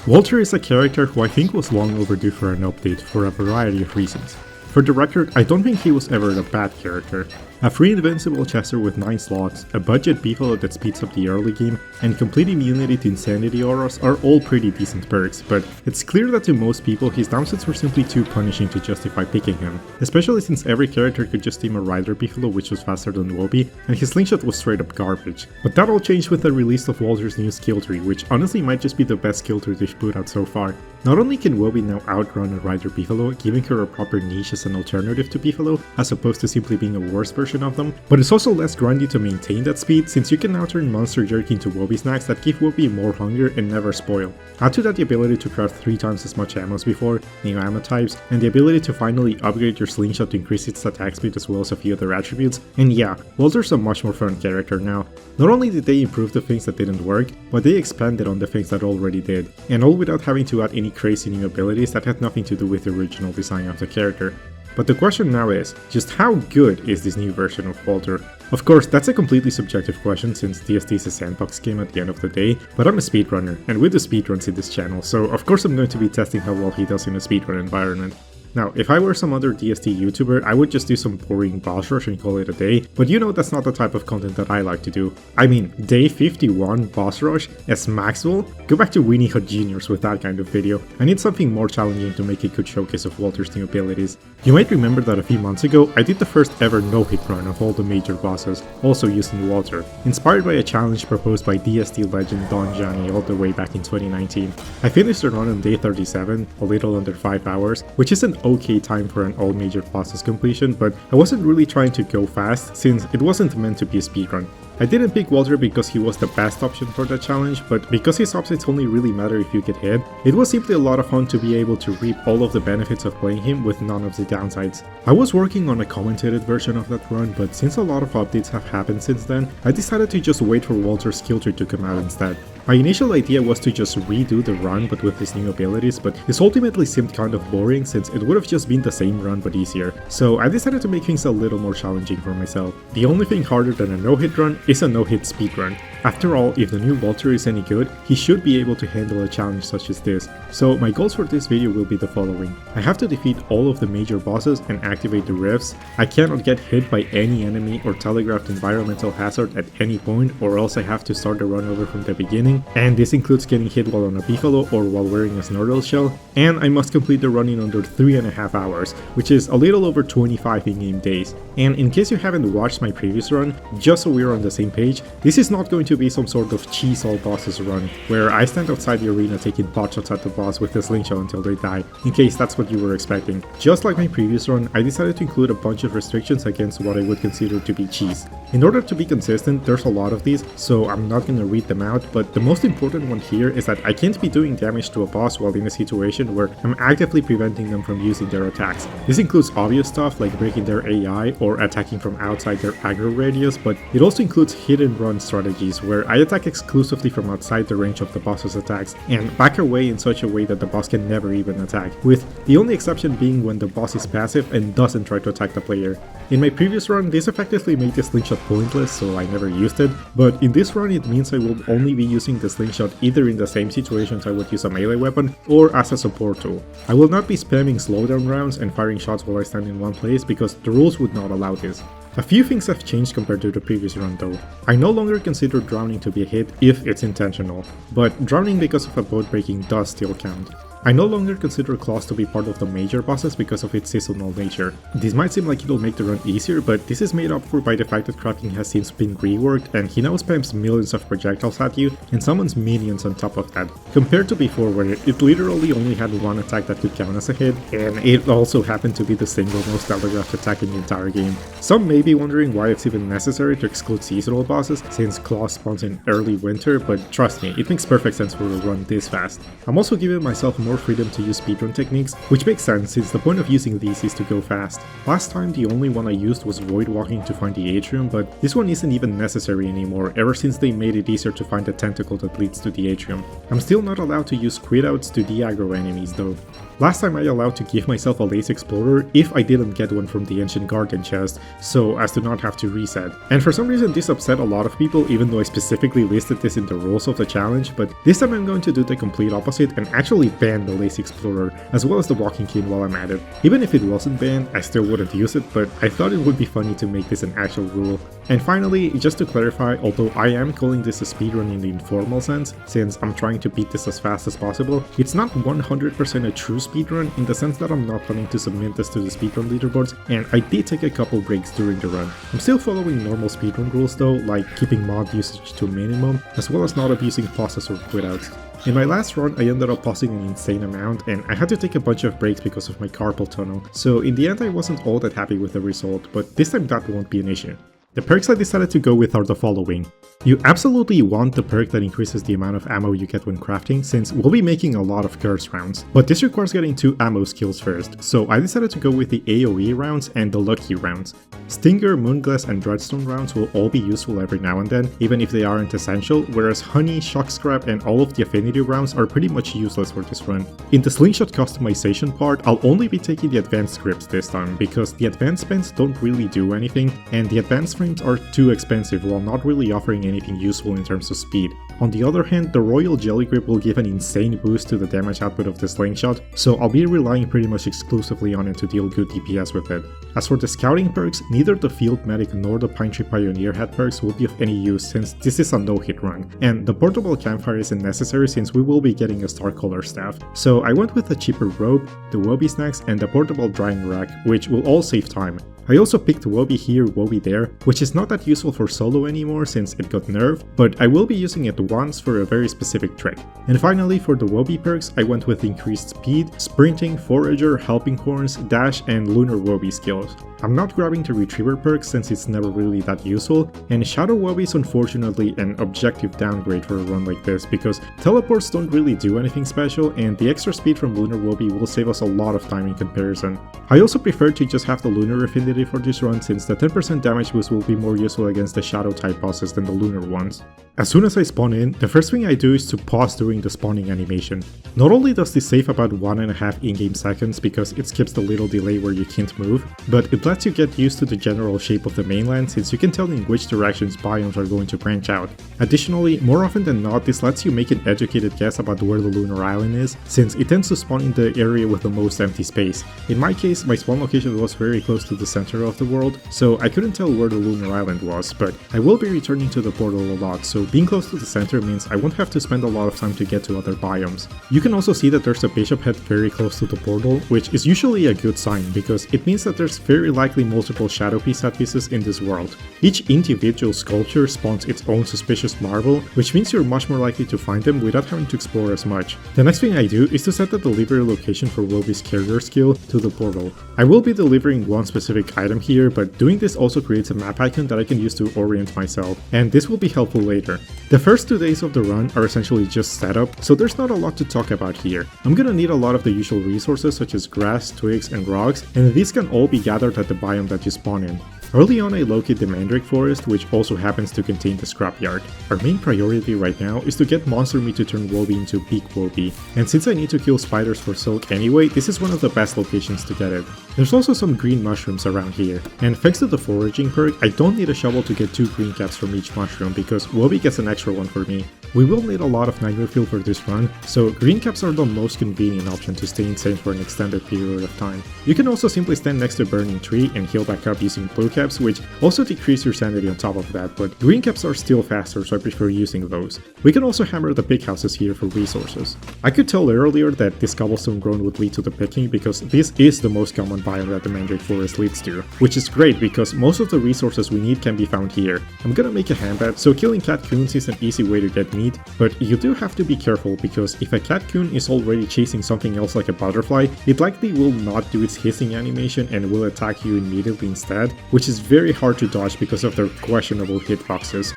Walter is a character who I think was long overdue for an update for a variety of reasons. For the record, I don't think he was ever a bad character. A free invincible chester with 9 slots, a budget beefalo that speeds up the early game, and complete immunity to insanity auras are all pretty decent perks, but it's clear that to most people his downsides were simply too punishing to justify picking him, especially since every character could just team a rider beefalo which was faster than Woby, and his slingshot was straight up garbage. But that all changed with the release of Walter's new skill tree, which honestly might just be the best skill tree they've put out so far. Not only can Woby now outrun a rider beefalo, giving her a proper niche as an alternative to beefalo, as opposed to simply being a worse version of them, but it's also less grindy to maintain that speed, since you can now turn monster jerky into Woby snacks that give Woby more hunger and never spoil. Add to that the ability to craft 3 times as much ammo as before, new ammo types, and the ability to finally upgrade your slingshot to increase its attack speed as well as a few other attributes, and yeah, Walter's a much more fun character now. Not only did they improve the things that didn't work, but they expanded on the things that already did, and all without having to add any crazy new abilities that had nothing to do with the original design of the character. But the question now is, just how good is this new version of Walter? Of course, that's a completely subjective question since DST is a sandbox game at the end of the day, but I'm a speedrunner, and we do speedruns in this channel, so of course I'm going to be testing how well he does in a speedrun environment. Now, if I were some other DST YouTuber, I would just do some boring boss rush and call it a day, but you know that's not the type of content that I like to do. I mean, day 51 boss rush as Maxwell? Go back to Weenie Hut Juniors with that kind of video. I need something more challenging to make a good showcase of Walter's new abilities. You might remember that a few months ago, I did the first ever no-hit run of all the major bosses, also using Walter, inspired by a challenge proposed by DST legend Don Johnny all the way back in 2019. I finished the run on day 37, a little under 5 hours, which is an okay time for an all major bosses completion, but I wasn't really trying to go fast since it wasn't meant to be a speedrun. I didn't pick Walter because he was the best option for the challenge, but because his upsides only really matter if you get hit, it was simply a lot of fun to be able to reap all of the benefits of playing him with none of the downsides. I was working on a commentated version of that run, but since a lot of updates have happened since then, I decided to just wait for Walter's skill tree to come out instead. My initial idea was to just redo the run but with his new abilities, but this ultimately seemed kind of boring since it would have just been the same run but easier, so I decided to make things a little more challenging for myself. The only thing harder than a no-hit run is a no-hit speedrun. After all, if the new Walter is any good, he should be able to handle a challenge such as this. So my goals for this video will be the following. I have to defeat all of the major bosses and activate the rifts. I cannot get hit by any enemy or telegraphed environmental hazard at any point, or else I have to start the run over from the beginning, and this includes getting hit while on a beefalo or while wearing a Snorkel shell, and I must complete the run in under 3.5 hours, which is a little over 25 in-game days. And in case you haven't watched my previous run, just so we're on the same page, this is not going to be some sort of cheese all bosses run, where I stand outside the arena taking potshots at the boss with a slingshot until they die, in case that's what you were expecting. Just like my previous run, I decided to include a bunch of restrictions against what I would consider to be cheese. In order to be consistent, there's a lot of these, so I'm not gonna read them out, but the most important one here is that I can't be doing damage to a boss while in a situation where I'm actively preventing them from using their attacks. This includes obvious stuff like breaking their AI or attacking from outside their aggro radius, but it also includes hit and run strategies where I attack exclusively from outside the range of the boss's attacks and back away in such a way that the boss can never even attack, with the only exception being when the boss is passive and doesn't try to attack the player. In my previous run, this effectively made the slingshot pointless, so I never used it, but in this run it means I will only be using the slingshot either in the same situations I would use a melee weapon or as a support tool. I will not be spamming slowdown rounds and firing shots while I stand in one place because the rules would not allow this. A few things have changed compared to the previous run though. I no longer consider drowning to be a hit if it's intentional, but drowning because of a boat breaking does still count. I no longer consider claws to be part of the major bosses because of its seasonal nature. This might seem like it'll make the run easier, but this is made up for by the fact that crafting has since been reworked and he now spams millions of projectiles at you and summons minions on top of that, compared to before where it literally only had one attack that could count as a hit, and it also happened to be the single most telegraphed attack in the entire game. Some may be wondering why it's even necessary to exclude seasonal bosses since claws spawns in early winter, but trust me, it makes perfect sense for a run this fast. I'm also giving myself more more freedom to use speedrun techniques, which makes sense since the point of using these is to go fast. Last time the only one I used was void walking to find the Atrium, but this one isn't even necessary anymore ever since they made it easier to find the tentacle that leads to the Atrium. I'm still not allowed to use crit outs to de-aggro enemies though. Last time I allowed to give myself a Lace Explorer if I didn't get one from the Ancient Guardian chest, so as to not have to reset. And for some reason this upset a lot of people even though I specifically listed this in the rules of the challenge, but this time I'm going to do the complete opposite and actually ban the Lace Explorer as well as the Walking Cane while I'm at it. Even if it wasn't banned, I still wouldn't use it, but I thought it would be funny to make this an actual rule. And finally, just to clarify, although I am calling this a speedrun in the informal sense, since I'm trying to beat this as fast as possible, it's not 100% a true speedrun in the sense that I'm not planning to submit this to the speedrun leaderboards, and I did take a couple breaks during the run. I'm still following normal speedrun rules though, like keeping mod usage to a minimum, as well as not abusing pauses or quitouts. In my last run, I ended up pausing an insane amount, and I had to take a bunch of breaks because of my carpal tunnel, so in the end I wasn't all that happy with the result, but this time that won't be an issue. The perks I decided to go with are the following. You absolutely want the perk that increases the amount of ammo you get when crafting, since we'll be making a lot of curse rounds, but this requires getting 2 ammo skills first, so I decided to go with the AoE rounds and the lucky rounds. Stinger, Moonglass and Dreadstone rounds will all be useful every now and then, even if they aren't essential, whereas Honey, Shock Scrap and all of the Affinity rounds are pretty much useless for this run. In the Slingshot customization part, I'll only be taking the advanced scripts this time, because the advanced spends don't really do anything, and the advanced frames are too expensive while not really offering anything useful in terms of speed. On the other hand, the Royal Jelly Grip will give an insane boost to the damage output of the Slingshot, so I'll be relying pretty much exclusively on it to deal good DPS with it. As for the scouting perks, neither the Field Medic nor the Pine Tree Pioneer Hat perks will be of any use since this is a no-hit run, and the Portable Campfire isn't necessary since we will be getting a Star Color Staff. So I went with the cheaper Robe, the Woby Snacks and the Portable Drying Rack, which will all save time. I also picked Woby here, Woby there, which is not that useful for solo anymore since it got nerfed, but I will be using it once for a very specific trick. And finally, for the Woby perks, I went with increased speed, sprinting, forager, helping horns, dash and lunar Woby skills. I'm not grabbing the retriever perk since it's never really that useful, and Shadow Woby is unfortunately an objective downgrade for a run like this because teleports don't really do anything special and the extra speed from Lunar Woby will save us a lot of time in comparison. I also prefer to just have the Lunar affinity for this run since the 10% damage boost will be more useful against the Shadow type bosses than the Lunar ones. As soon as I spawn in, the first thing I do is to pause during the spawning animation. Not only does this save about 1.5 in-game seconds because it skips the little delay where you can't move, but it lets you get used to the general shape of the mainland since you can tell in which directions biomes are going to branch out. Additionally, more often than not, this lets you make an educated guess about where the lunar island is, since it tends to spawn in the area with the most empty space. In my case, my spawn location was very close to the center of the world, so I couldn't tell where the lunar island was, but I will be returning to the portal a lot, so being close to the center means I won't have to spend a lot of time to get to other biomes. You can also see that there's a bishop head very close to the portal, which is usually a good sign because it means that there's very likely multiple Shadow Piece set pieces in this world. Each individual sculpture spawns its own suspicious marble, which means you're much more likely to find them without having to explore as much. The next thing I do is to set the delivery location for Woby's carrier skill to the portal. I will be delivering one specific item here, but doing this also creates a map icon that I can use to orient myself, and this will be helpful later. The first 2 days of the run are essentially just setup, so there's not a lot to talk about here. I'm gonna need a lot of the usual resources such as grass, twigs, and rocks, and these can all be gathered at the biome that you spawn in. Early on I locate the Mandrake Forest, which also happens to contain the Scrapyard. Our main priority right now is to get Monster Meat to turn Woby into Peak Woby, and since I need to kill spiders for silk anyway, this is one of the best locations to get it. There's also some green mushrooms around here, and thanks to the foraging perk, I don't need a shovel to get 2 green caps from each mushroom because Woby gets an extra one for me. We will need a lot of Nightmare Fuel for this run, so green caps are the most convenient option to stay insane for an extended period of time. You can also simply stand next to a burning tree and heal back up using blue caps, which also decrease your sanity on top of that, but green caps are still faster, so I prefer using those. We can also hammer the pick houses here for resources. I could tell earlier that this cobblestone grown would lead to the picking because this is the most common biome that the Mandrake Forest leads to, which is great because most of the resources we need can be found here. I'm gonna make a handbat, so killing catcoons is an easy way to get meat, but you do have to be careful because if a catcoon is already chasing something else like a butterfly, it likely will not do its hissing animation and will attack you immediately instead, which is very hard to dodge because of their questionable hitboxes.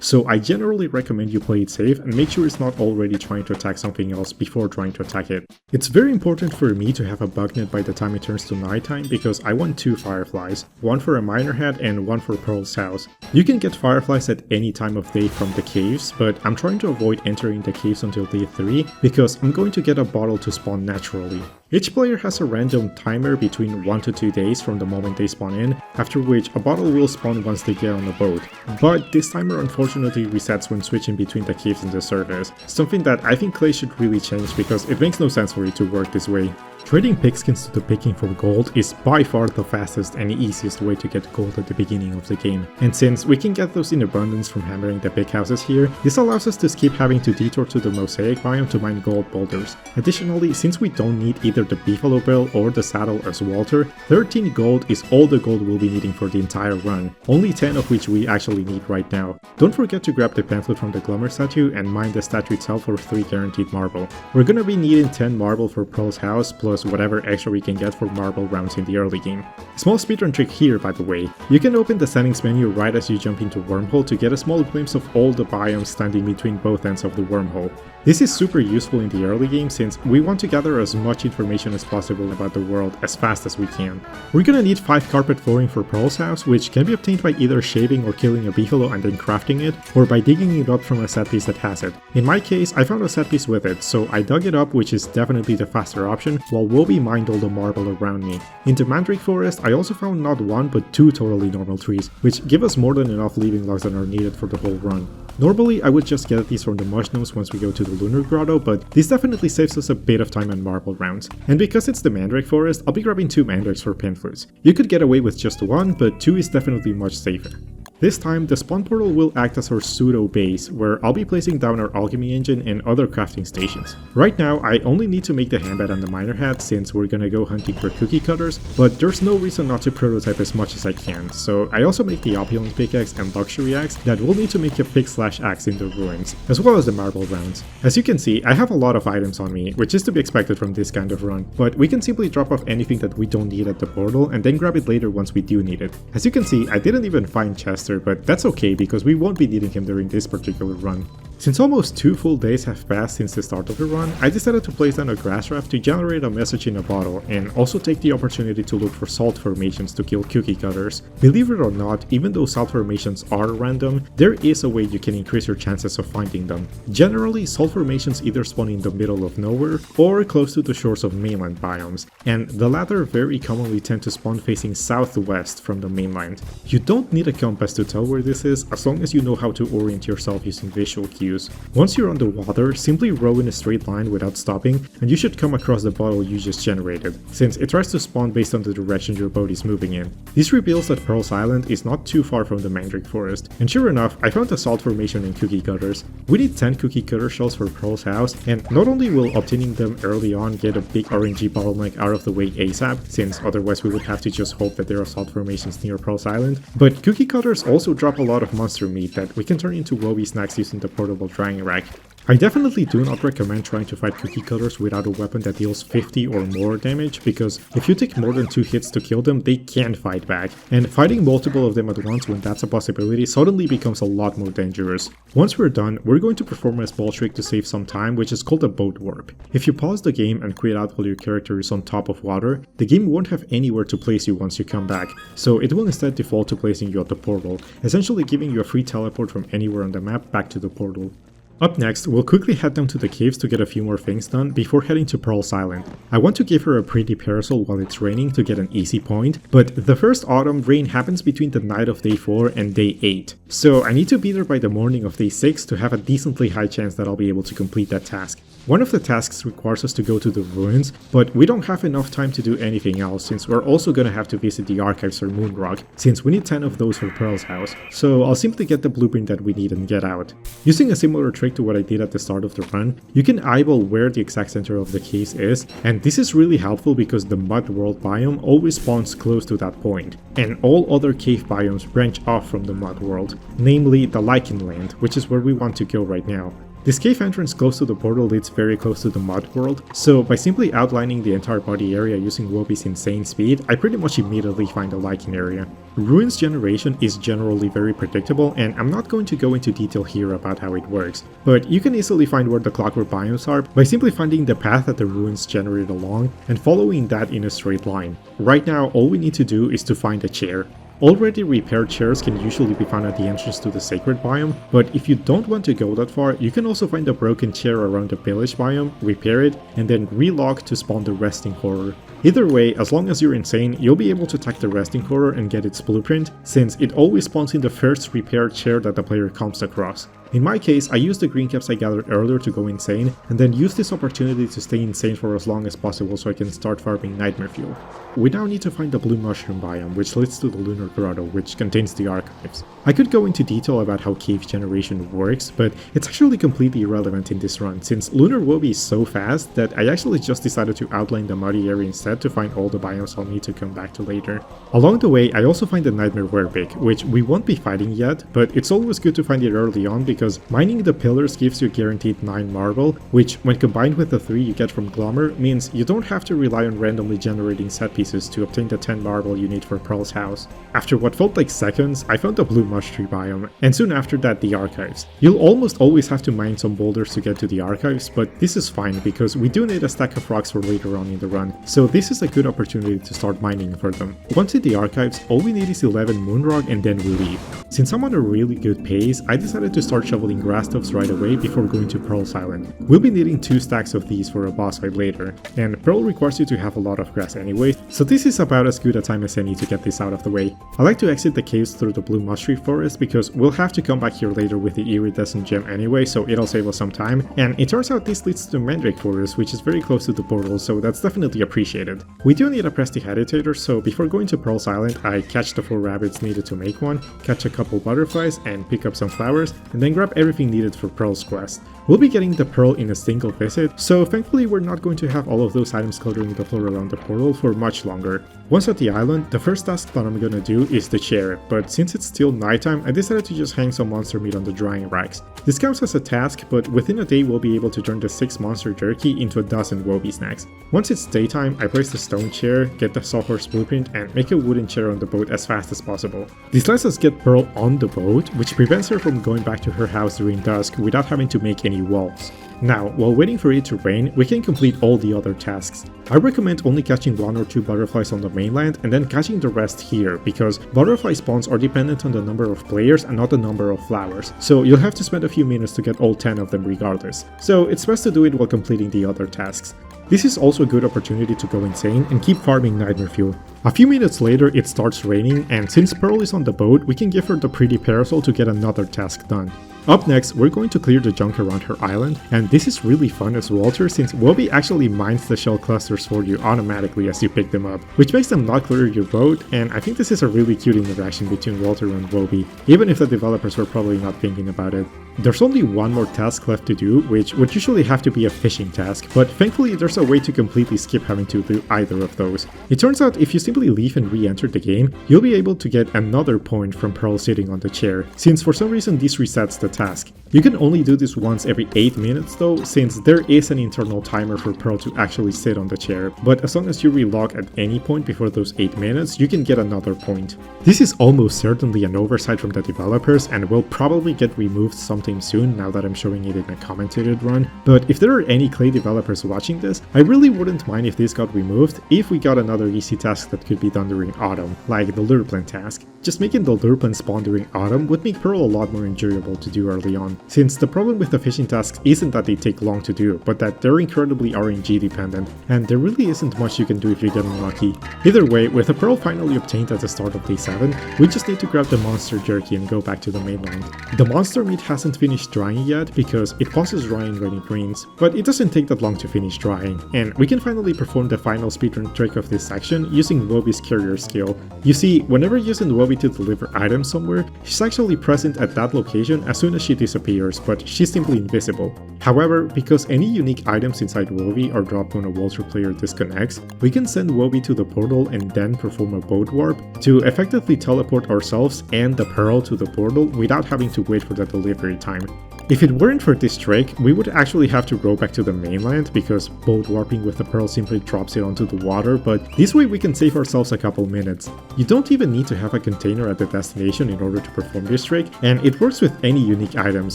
so I generally recommend you play it safe and make sure it's not already trying to attack something else before trying to attack it. It's very important for me to have a bug net by the time it turns to nighttime because I want 2 fireflies, one for a miner head and one for Pearl's house. You can get fireflies at any time of day from the caves, but I'm trying to avoid entering the caves until day 3 because I'm going to get a bottle to spawn naturally. Each player has a random timer between 1 to 2 days from the moment they spawn in, after which a bottle will spawn once they get on the boat. But this timer unfortunately resets when switching between the caves and the surface, something that I think Clay should really change because it makes no sense for it to work this way. Trading pigskins to the picking for gold is by far the fastest and easiest way to get gold at the beginning of the game, and since we can get those in abundance from hammering the big houses here, this allows us to skip having to detour to the mosaic biome to mine gold boulders. Additionally, since we don't need either the beefalo bill or the saddle as Walter, 13 gold is all the gold we'll be needing for the entire run, only 10 of which we actually need right now. Don't forget to grab the pamphlet from the Glummer statue and mine the statue itself for 3 guaranteed marble. We're gonna be needing 10 marble for Pearl's house plus whatever extra we can get for marble rounds in the early game. Small speedrun trick here, by the way. You can open the settings menu right as you jump into Wormhole to get a small glimpse of all the biomes standing between both ends of the wormhole. This is super useful in the early game since we want to gather as much information as possible about the world as fast as we can. We're gonna need 5 carpet flooring for Pearl's house, which can be obtained by either shaving or killing a beefalo and then crafting it, or by digging it up from a set piece that has it. In my case, I found a set piece with it, so I dug it up, which is definitely the faster option, while Woby mined all the marble around me. In the Mandrake Forest, I also found not 1 but 2 totally normal trees, which give us more than enough leaving logs that are needed for the whole run. Normally, I would just get these from the Mushrooms once we go to the Lunar Grotto, but this definitely saves us a bit of time and marble rounds. And because it's the Mandrake Forest, I'll be grabbing 2 mandrakes for pinflutes. You could get away with just 1, but 2 is definitely much safer. This time, the spawn portal will act as our pseudo base, where I'll be placing down our alchemy engine and other crafting stations. Right now, I only need to make the handbed and the miner hat since we're gonna go hunting for cookie cutters, but there's no reason not to prototype as much as I can, so I also make the opulent pickaxe and luxury axe that we'll need to make a pick/axe in the ruins, as well as the marble rounds. As you can see, I have a lot of items on me, which is to be expected from this kind of run, but we can simply drop off anything that we don't need at the portal and then grab it later once we do need it. As you can see, I didn't even find Chester, but that's okay because we won't be needing him during this particular run. Since almost 2 full days have passed since the start of the run, I decided to place down a grass raft to generate a message in a bottle and also take the opportunity to look for salt formations to kill cookie cutters. Believe it or not, even though salt formations are random, there is a way you can increase your chances of finding them. Generally, salt formations either spawn in the middle of nowhere or close to the shores of mainland biomes, and the latter very commonly tend to spawn facing southwest from the mainland. You don't need a compass to tell where this is as long as you know how to orient yourself using visual cues. Once you're on the water, simply row in a straight line without stopping, and you should come across the bottle you just generated, since it tries to spawn based on the direction your boat is moving in. This reveals that Pearl's Island is not too far from the Mandrake Forest, and sure enough, I found a salt formation in cookie cutters. We need 10 cookie cutter shells for Pearl's house, and not only will obtaining them early on get a big RNG bottleneck out of the way ASAP, since otherwise we would have to just hope that there are salt formations near Pearl's Island, but cookie cutters also drop a lot of monster meat that we can turn into Woby snacks using the portable drying rack. I definitely do not recommend trying to fight cookie cutters without a weapon that deals 50 or more damage, because if you take more than 2 hits to kill them, they can fight back, and fighting multiple of them at once when that's a possibility suddenly becomes a lot more dangerous. Once we're done, we're going to perform a small trick to save some time, which is called a boat warp. If you pause the game and quit out while your character is on top of water, the game won't have anywhere to place you once you come back, so it will instead default to placing you at the portal, essentially giving you a free teleport from anywhere on the map back to the portal. Up next, we'll quickly head down to the caves to get a few more things done before heading to Pearl's Island. I want to give her a pretty parasol while it's raining to get an easy point, but the first autumn rain happens between the night of day 4 and day 8, so I need to be there by the morning of day 6 to have a decently high chance that I'll be able to complete that task. One of the tasks requires us to go to the ruins, but we don't have enough time to do anything else since we're also gonna have to visit the archives or Moonrock, since we need 10 of those for Pearl's house, so I'll simply get the blueprint that we need and get out. Using a similar trick to what I did at the start of the run, you can eyeball where the exact center of the caves is, and this is really helpful because the Mud World biome always spawns close to that point, and all other cave biomes branch off from the Mud World, namely the Lichen Land, which is where we want to go right now. This cave entrance close to the portal leads very close to the mud world, so by simply outlining the entire body area using Woby's insane speed, I pretty much immediately find a liking area. Ruins generation is generally very predictable, and I'm not going to go into detail here about how it works, but you can easily find where the clockwork biomes are by simply finding the path that the ruins generate along and following that in a straight line. Right now, all we need to do is to find a chair. Already repaired chairs can usually be found at the entrance to the sacred biome, but if you don't want to go that far, you can also find a broken chair around the village biome, repair it, and then relock to spawn the resting horror. Either way, as long as you're insane, you'll be able to attack the resting horror and get its blueprint, since it always spawns in the first repaired chair that the player comes across. In my case, I used the green caps I gathered earlier to go insane, and then use this opportunity to stay insane for as long as possible so I can start farming nightmare fuel. We now need to find the blue mushroom biome, which leads to the Lunar grotto, which contains the archives. I could go into detail about how cave generation works, but it's actually completely irrelevant in this run, since Lunar Woby is so fast that I actually just decided to outline the muddy area instead to find all the biomes I'll need to come back to later. Along the way, I also find the Nightmare Werepig, which we won't be fighting yet, but it's always good to find it early on because mining the pillars gives you a guaranteed 9 marble, which when combined with the 3 you get from Glommer means you don't have to rely on randomly generating set pieces to obtain the 10 marble you need for Pearl's house. After what felt like seconds, I found the blue mushroom biome, and soon after that the archives. You'll almost always have to mine some boulders to get to the archives, but this is fine because we do need a stack of rocks for later on in the run, so this is a good opportunity to start mining for them. Once in the archives, all we need is 11 moon rock and then we leave. Since I'm on a really good pace, I decided to start shoveling grass tufts right away before going to Pearl's Island. We'll be needing 2 stacks of these for a boss fight later, and Pearl requires you to have a lot of grass anyway, so this is about as good a time as any to get this out of the way. I like to exit the caves through the blue mushroom forest because we'll have to come back here later with the iridescent gem anyway, so it'll save us some time, and it turns out this leads to the Mandrake forest, which is very close to the portal, so that's definitely appreciated. We do need a prestidigitator, so before going to Pearl's Island, I catch the 4 rabbits needed to make one, catch a couple butterflies, and pick up some flowers, and then grab everything needed for Pearl's quest. We'll be getting the Pearl in a single visit, so thankfully we're not going to have all of those items cluttering the floor around the portal for much longer. Once at the island, the first task that I'm gonna do is the chair, but since it's still nighttime, I decided to just hang some monster meat on the drying racks. This counts as a task, but within a day we'll be able to turn the 6 monster jerky into a dozen Woby snacks. Once it's daytime, I place the stone chair, get the sawhorse blueprint, and make a wooden chair on the boat as fast as possible. This lets us get Pearl on the boat, which prevents her from going back to her house during dusk without having to make any walls. Now, while waiting for it to rain, we can complete all the other tasks. I recommend only catching 1 or 2 butterflies on the mainland and then catching the rest here, because butterfly spawns are dependent on the number of players and not the number of flowers, so you'll have to spend a few minutes to get all 10 of them regardless. So it's best to do it while completing the other tasks. This is also a good opportunity to go insane and keep farming nightmare fuel. A few minutes later it starts raining, and since Pearl is on the boat, we can give her the pretty parasol to get another task done. Up next, we're going to clear the junk around her island, and this is really fun as Walter since Woby actually mines the shell clusters for you automatically as you pick them up, which makes them not clear your boat, and I think this is a really cute interaction between Walter and Woby, even if the developers were probably not thinking about it. There's only one more task left to do, which would usually have to be a fishing task, but thankfully there's a way to completely skip having to do either of those. It turns out if you simply leave and re-enter the game, you'll be able to get another point from Pearl sitting on the chair, since for some reason this resets the task. You can only do this once every 8 minutes though, since there is an internal timer for Pearl to actually sit on the chair, but as long as you relog at any point before those 8 minutes, you can get another point. This is almost certainly an oversight from the developers and will probably get removed sometime soon now that I'm showing it in a commentated run, but if there are any Clay developers watching this, I really wouldn't mind if this got removed if we got another easy task that could be done during autumn, like the lure plant task. Just making the lure plant spawn during autumn would make Pearl a lot more enjoyable to do early on, since the problem with the fishing tasks isn't that they take long to do, but that they're incredibly RNG dependent, and there really isn't much you can do if you get unlucky. Either way, with the Pearl finally obtained at the start of day 7, we just need to grab the monster jerky and go back to the mainland. The monster meat hasn't finished drying yet because it pauses drying when it rains, but it doesn't take that long to finish drying, and we can finally perform the final speedrun trick of this section using Woby's carrier skill. You see, whenever using Woby to deliver items somewhere, she's actually present at that location as soon as she disappears, but she's simply invisible. However, because any unique items inside Woby are dropped when a Walter player disconnects, we can send Woby to the portal and then perform a boat warp to effectively teleport ourselves and the Pearl to the portal without having to wait for the delivery time. If it weren't for this trick, we would actually have to row back to the mainland because boat warping with the pearl simply drops it onto the water, but this way we can save ourselves a couple minutes. You don't even need to have a container at the destination in order to perform this trick, and it works with any unique items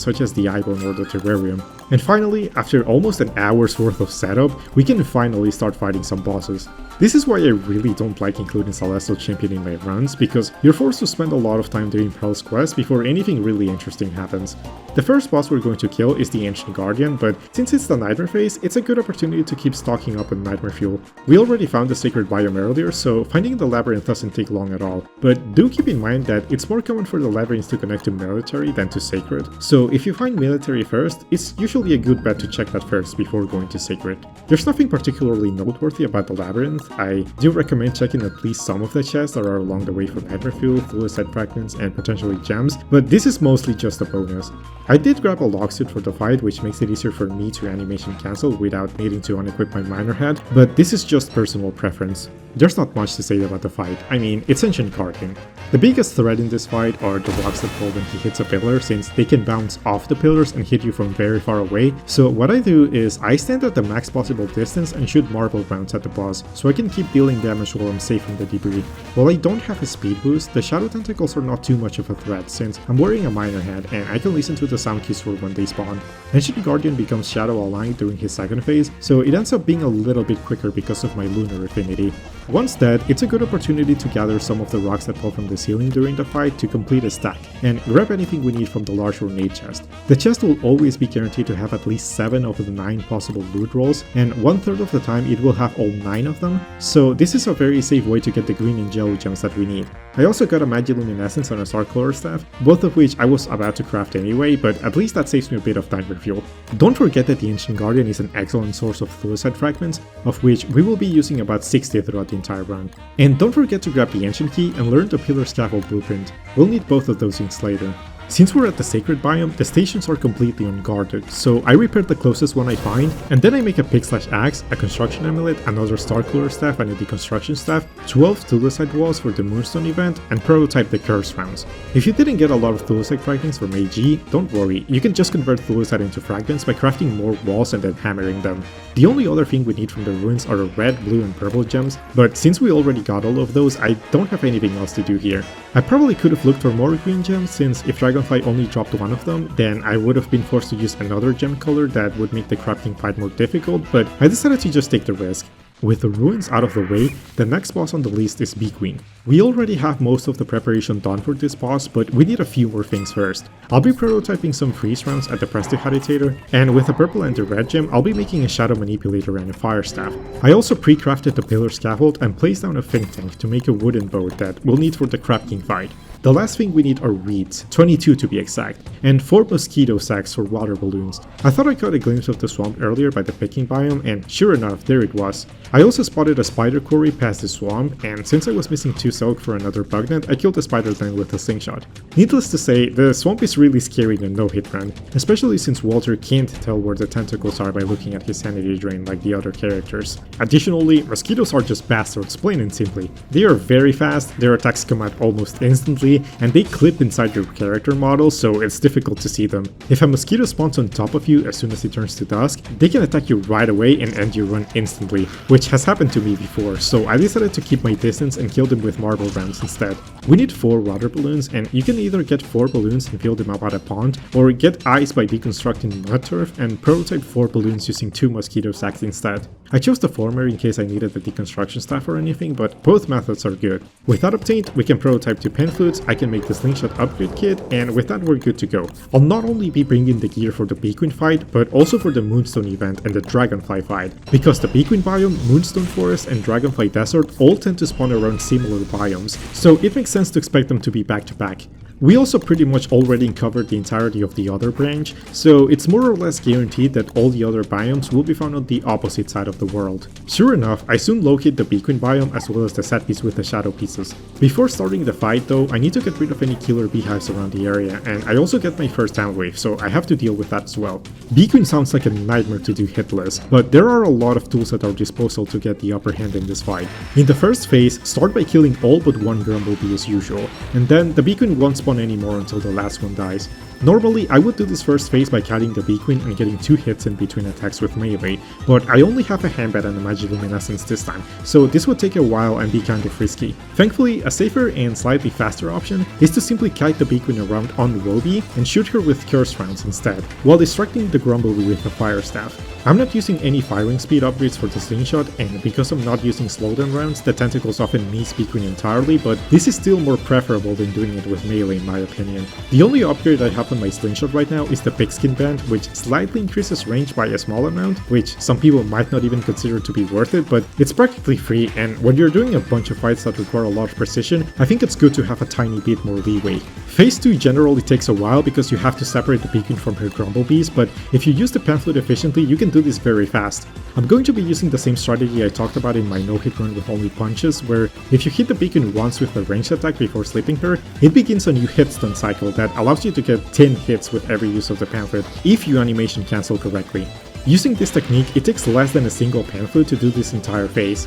such as the eyeball or the terrarium. And finally, after almost an hour's worth of setup, we can finally start fighting some bosses. This is why I really don't like including Celestial Champion in my runs, because you're forced to spend a lot of time doing Pearl's quest before anything really interesting happens. The first boss we're going to kill is the Ancient Guardian, but since it's the Nightmare phase, it's a good opportunity to keep stocking up on Nightmare Fuel. We already found the Sacred Biome earlier, so finding the Labyrinth doesn't take long at all. But do keep in mind that it's more common for the Labyrinths to connect to Military than to Sacred, so if you find Military first, it's usually a good bet to check that first before going to Sacred. There's nothing particularly noteworthy about the Labyrinth. I do recommend checking at least some of the chests that are along the way for Nightmare Fuel, Fluid Fragments, and potentially gems, but this is mostly just a bonus. I did grab a Locksuit for the fight, which makes it easier for me to animation cancel without needing to unequip my Miner Head, but this is just personal preference. There's not much to say about the fight. I mean, it's Ancient Guardian. The biggest threat in this fight are the rocks that fall when he hits a pillar, since they can bounce off the pillars and hit you from very far away. So what I do is I stand at the max possible distance and shoot marble rounds at the boss, so I can keep dealing damage while I'm safe from the debris. While I don't have a speed boost, the Shadow Tentacles are not too much of a threat, since I'm wearing a Miner Head and I can listen to the sound cues for when they spawn. Ancient Guardian becomes Shadow aligned during his second phase, so it ends up being a little bit quicker because of my Lunar affinity. Once dead, it's a good opportunity to gather some of the rocks that fall from the ceiling during the fight to complete a stack, and grab anything we need from the large ornate chest. The chest will always be guaranteed to have at least 7 of the 9 possible loot rolls, and 1/3 of the time it will have all 9 of them, so this is a very safe way to get the green and yellow gems that we need. I also got a Magiluminescence and a Starcrawler staff, both of which I was about to craft anyway, but at least that saves me a bit of Nightmare Fuel. Don't forget that the Ancient Guardian is an excellent source of Fluid Fragments, of which we will be using about 60 throughout the entire run. And don't forget to grab the Ancient Key and learn the Pillar Scaffold blueprint. We'll need both of those things later. Since we're at the Sacred Biome, the stations are completely unguarded, so I repair the closest one I find, and then I make a pick/axe, a construction amulet, another Starcrawler staff and a deconstruction staff, 12 Thulecite walls for the Moonstone event, and prototype the curse rounds. If you didn't get a lot of Thulecite fragments from AG, don't worry, you can just convert Thulecite into fragments by crafting more walls and then hammering them. The only other thing we need from the ruins are the red, blue, and purple gems, but since we already got all of those, I don't have anything else to do here. I probably could have looked for more green gems, since if Dragonfly only dropped one of them, then I would have been forced to use another gem color that would make the crafting fight more difficult, but I decided to just take the risk. With the ruins out of the way, the next boss on the list is Bee Queen. We already have most of the preparation done for this boss, but we need a few more things first. I'll be prototyping some freeze rounds at the Prestidigitator, and with the purple and the red gem, I'll be making a Shadow Manipulator and a Fire Staff. I also pre-crafted the Pillar Scaffold and placed down a Think Tank to make a wooden boat that we'll need for the Crab King fight. The last thing we need are reeds, 22 to be exact, and 4 mosquito sacks for water balloons. I thought I caught a glimpse of the swamp earlier by the picking biome, and sure enough, there it was. I also spotted a spider quarry past the swamp, and since I was missing 2 silk for another bug net, I killed the spider then with a slingshot. Needless to say, the swamp is really scary in a no-hit run, especially since Walter can't tell where the tentacles are by looking at his sanity drain like the other characters. Additionally, mosquitoes are just bastards, plain and simply. They are very fast, their attacks come out almost instantly, and they clip inside your character model, so it's difficult to see them. If a mosquito spawns on top of you as soon as it turns to dusk, they can attack you right away and end your run instantly, which has happened to me before, so I decided to keep my distance and kill them with marble rounds instead. We need 4 water balloons, and you can either get 4 balloons and fill them up at a pond, or get ice by deconstructing mud turf and prototype 4 balloons using 2 mosquito sacks instead. I chose the former in case I needed the deconstruction staff or anything, but both methods are good. With that obtained, we can prototype 2 pen flutes, I can make the slingshot upgrade kit, and with that we're good to go. I'll not only be bringing the gear for the Bee Queen fight, but also for the Moonstone event and the Dragonfly fight, because the Bee Queen biome, Moonstone Forest, and Dragonfly Desert all tend to spawn around similar biomes, so it makes sense to expect them to be back to back. We also pretty much already covered the entirety of the other branch, so it's more or less guaranteed that all the other biomes will be found on the opposite side of the world. Sure enough, I soon locate the Bee Queen biome as well as the set piece with the shadow pieces. Before starting the fight though, I need to get rid of any killer beehives around the area, and I also get my first sound wave, so I have to deal with that as well. Bee Queen sounds like a nightmare to do hitless, but there are a lot of tools at our disposal to get the upper hand in this fight. In the first phase, start by killing all but one Grumblebee as usual, and then the Bee Queen won't spawn anymore until the last one dies. Normally, I would do this first phase by kiting the Bee Queen and getting 2 hits in between attacks with melee, but I only have a handbat and a Magiluminescence this time, so this would take a while and be kinda risky. Thankfully, a safer and slightly faster option is to simply kite the Bee Queen around on Woby and shoot her with curse rounds instead, while distracting the Grumblebee with a Fire Staff. I'm not using any firing speed upgrades for the slingshot, and because I'm not using slowdown rounds, the tentacles often miss Bee Queen entirely, but this is still more preferable than doing it with melee in my opinion. The only upgrade I have on my slingshot right now is the Pigskin Band, which slightly increases range by a small amount, which some people might not even consider to be worth it, but it's practically free, and when you're doing a bunch of fights that require a lot of precision, I think it's good to have a tiny bit more leeway. Phase 2 generally takes a while because you have to separate the Bee Queen from her Grumblebees, but if you use the pamphlet efficiently, you can do this very fast. I'm going to be using the same strategy I talked about in my no-hit run with only punches, where if you hit the Bee Queen once with a ranged attack before slipping her, it begins a new hit stun cycle that allows you to get 10 hits with every use of the pamphlet, if you animation cancel correctly. Using this technique, it takes less than a single pamphlet to do this entire phase.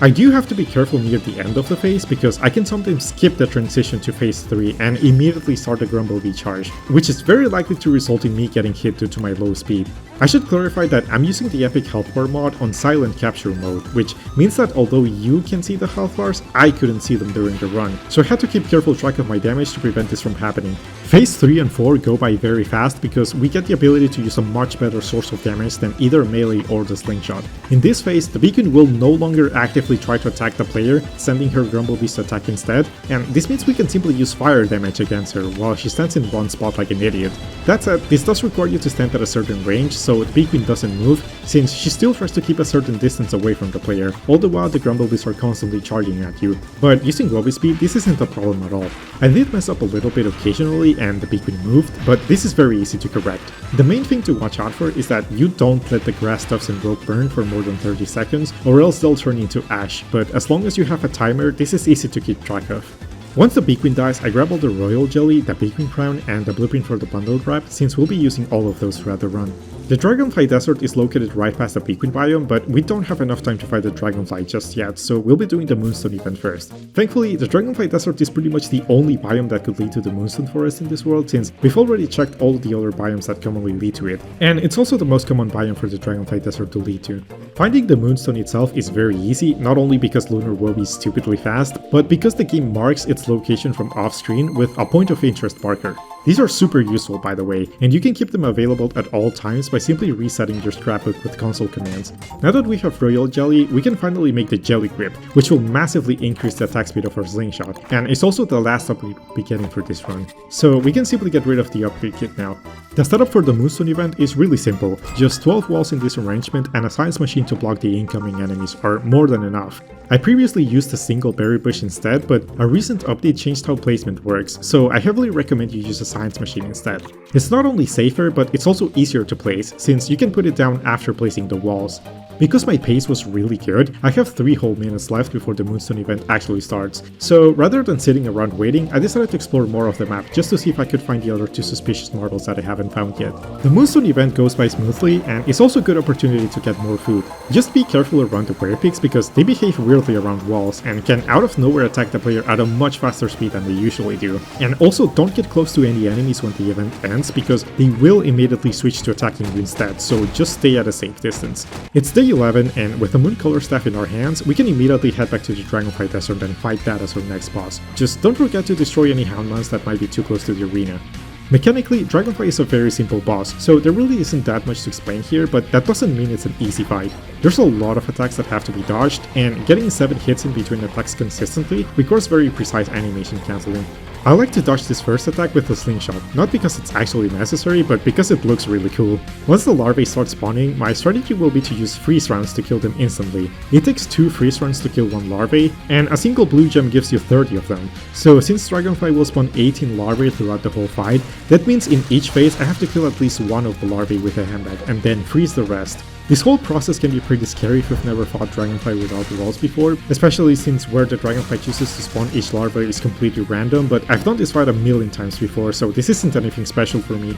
I do have to be careful near the end of the phase because I can sometimes skip the transition to phase 3 and immediately start the Grumblebee charge, which is very likely to result in me getting hit due to my low speed. I should clarify that I'm using the Epic Health Bar mod on Silent Capture mode, which means that although you can see the health bars, I couldn't see them during the run, so I had to keep careful track of my damage to prevent this from happening. Phase 3 and 4 go by very fast because we get the ability to use a much better source of damage than either melee or the slingshot. In this phase, the Bee Queen will no longer actively try to attack the player, sending her Grumblebees to attack instead, and this means we can simply use fire damage against her while she stands in one spot like an idiot. That said, this does require you to stand at a certain range, so the Bee Queen doesn't move, since she still tries to keep a certain distance away from the player, all the while the Grumblebees are constantly charging at you. But using Woby speed, this isn't a problem at all. I did mess up a little bit occasionally and the Bee Queen moved, but this is very easy to correct. The main thing to watch out for is that you don't let the grass tufts and rope burn for more than 30 seconds, or else they'll turn into ash, but as long as you have a timer, this is easy to keep track of. Once the Bee Queen dies, I grab all the Royal Jelly, the Bee Queen Crown, and the blueprint for the bundled wrap, since we'll be using all of those throughout the run. The Dragonfly Desert is located right past the Bee Queen biome, but we don't have enough time to fight the Dragonfly just yet, so we'll be doing the Moonstone event first. Thankfully, the Dragonfly Desert is pretty much the only biome that could lead to the Moonstone Forest in this world, since we've already checked all the other biomes that commonly lead to it, and it's also the most common biome for the Dragonfly Desert to lead to. Finding the Moonstone itself is very easy, not only because Lunar Woby is stupidly fast, but because the game marks its location from off-screen with a point of interest marker. These are super useful, by the way, and you can keep them available at all times by simply resetting your scrapbook with console commands. Now that we have Royal Jelly, we can finally make the Jelly Grip, which will massively increase the attack speed of our slingshot, and it's also the last upgrade we'll be getting for this run. So we can simply get rid of the upgrade kit now. The setup for the Moonstone event is really simple. Just 12 walls in this arrangement and a science machine to block the incoming enemies are more than enough. I previously used a single berry bush instead, but a recent update changed how placement works, so I heavily recommend you use a science machine instead. It's not only safer, but it's also easier to place, since you can put it down after placing the walls. Because my pace was really good, I have 3 whole minutes left before the Moonstone event actually starts, so rather than sitting around waiting, I decided to explore more of the map just to see if I could find the other 2 suspicious marbles that I haven't found yet. The Moonstone event goes by smoothly, and it's also a good opportunity to get more food. Just be careful around the werepigs because they behave weirdly around walls and can out of nowhere attack the player at a much faster speed than they usually do. And also don't get close to any enemies when the event ends because they will immediately switch to attacking you instead, so just stay at a safe distance. It's day 11, and with the Moon Color Staff in our hands, we can immediately head back to the Dragonfly Desert and fight that as our next boss. Just don't forget to destroy any Houndmans that might be too close to the arena. Mechanically, Dragonfly is a very simple boss, so there really isn't that much to explain here, but that doesn't mean it's an easy fight. There's a lot of attacks that have to be dodged, and getting 7 hits in between attacks consistently requires very precise animation cancelling. I like to dodge this first attack with the slingshot, not because it's actually necessary, but because it looks really cool. Once the larvae start spawning, my strategy will be to use freeze rounds to kill them instantly. It takes 2 freeze rounds to kill 1 larvae, and a single blue gem gives you 30 of them. So since Dragonfly will spawn 18 larvae throughout the whole fight, that means in each phase I have to kill at least 1 of the larvae with a handbag and then freeze the rest. This whole process can be pretty scary if you've never fought Dragonfly without walls before, especially since where the Dragonfly chooses to spawn each larva is completely random, but I've done this fight a million times before, so this isn't anything special for me.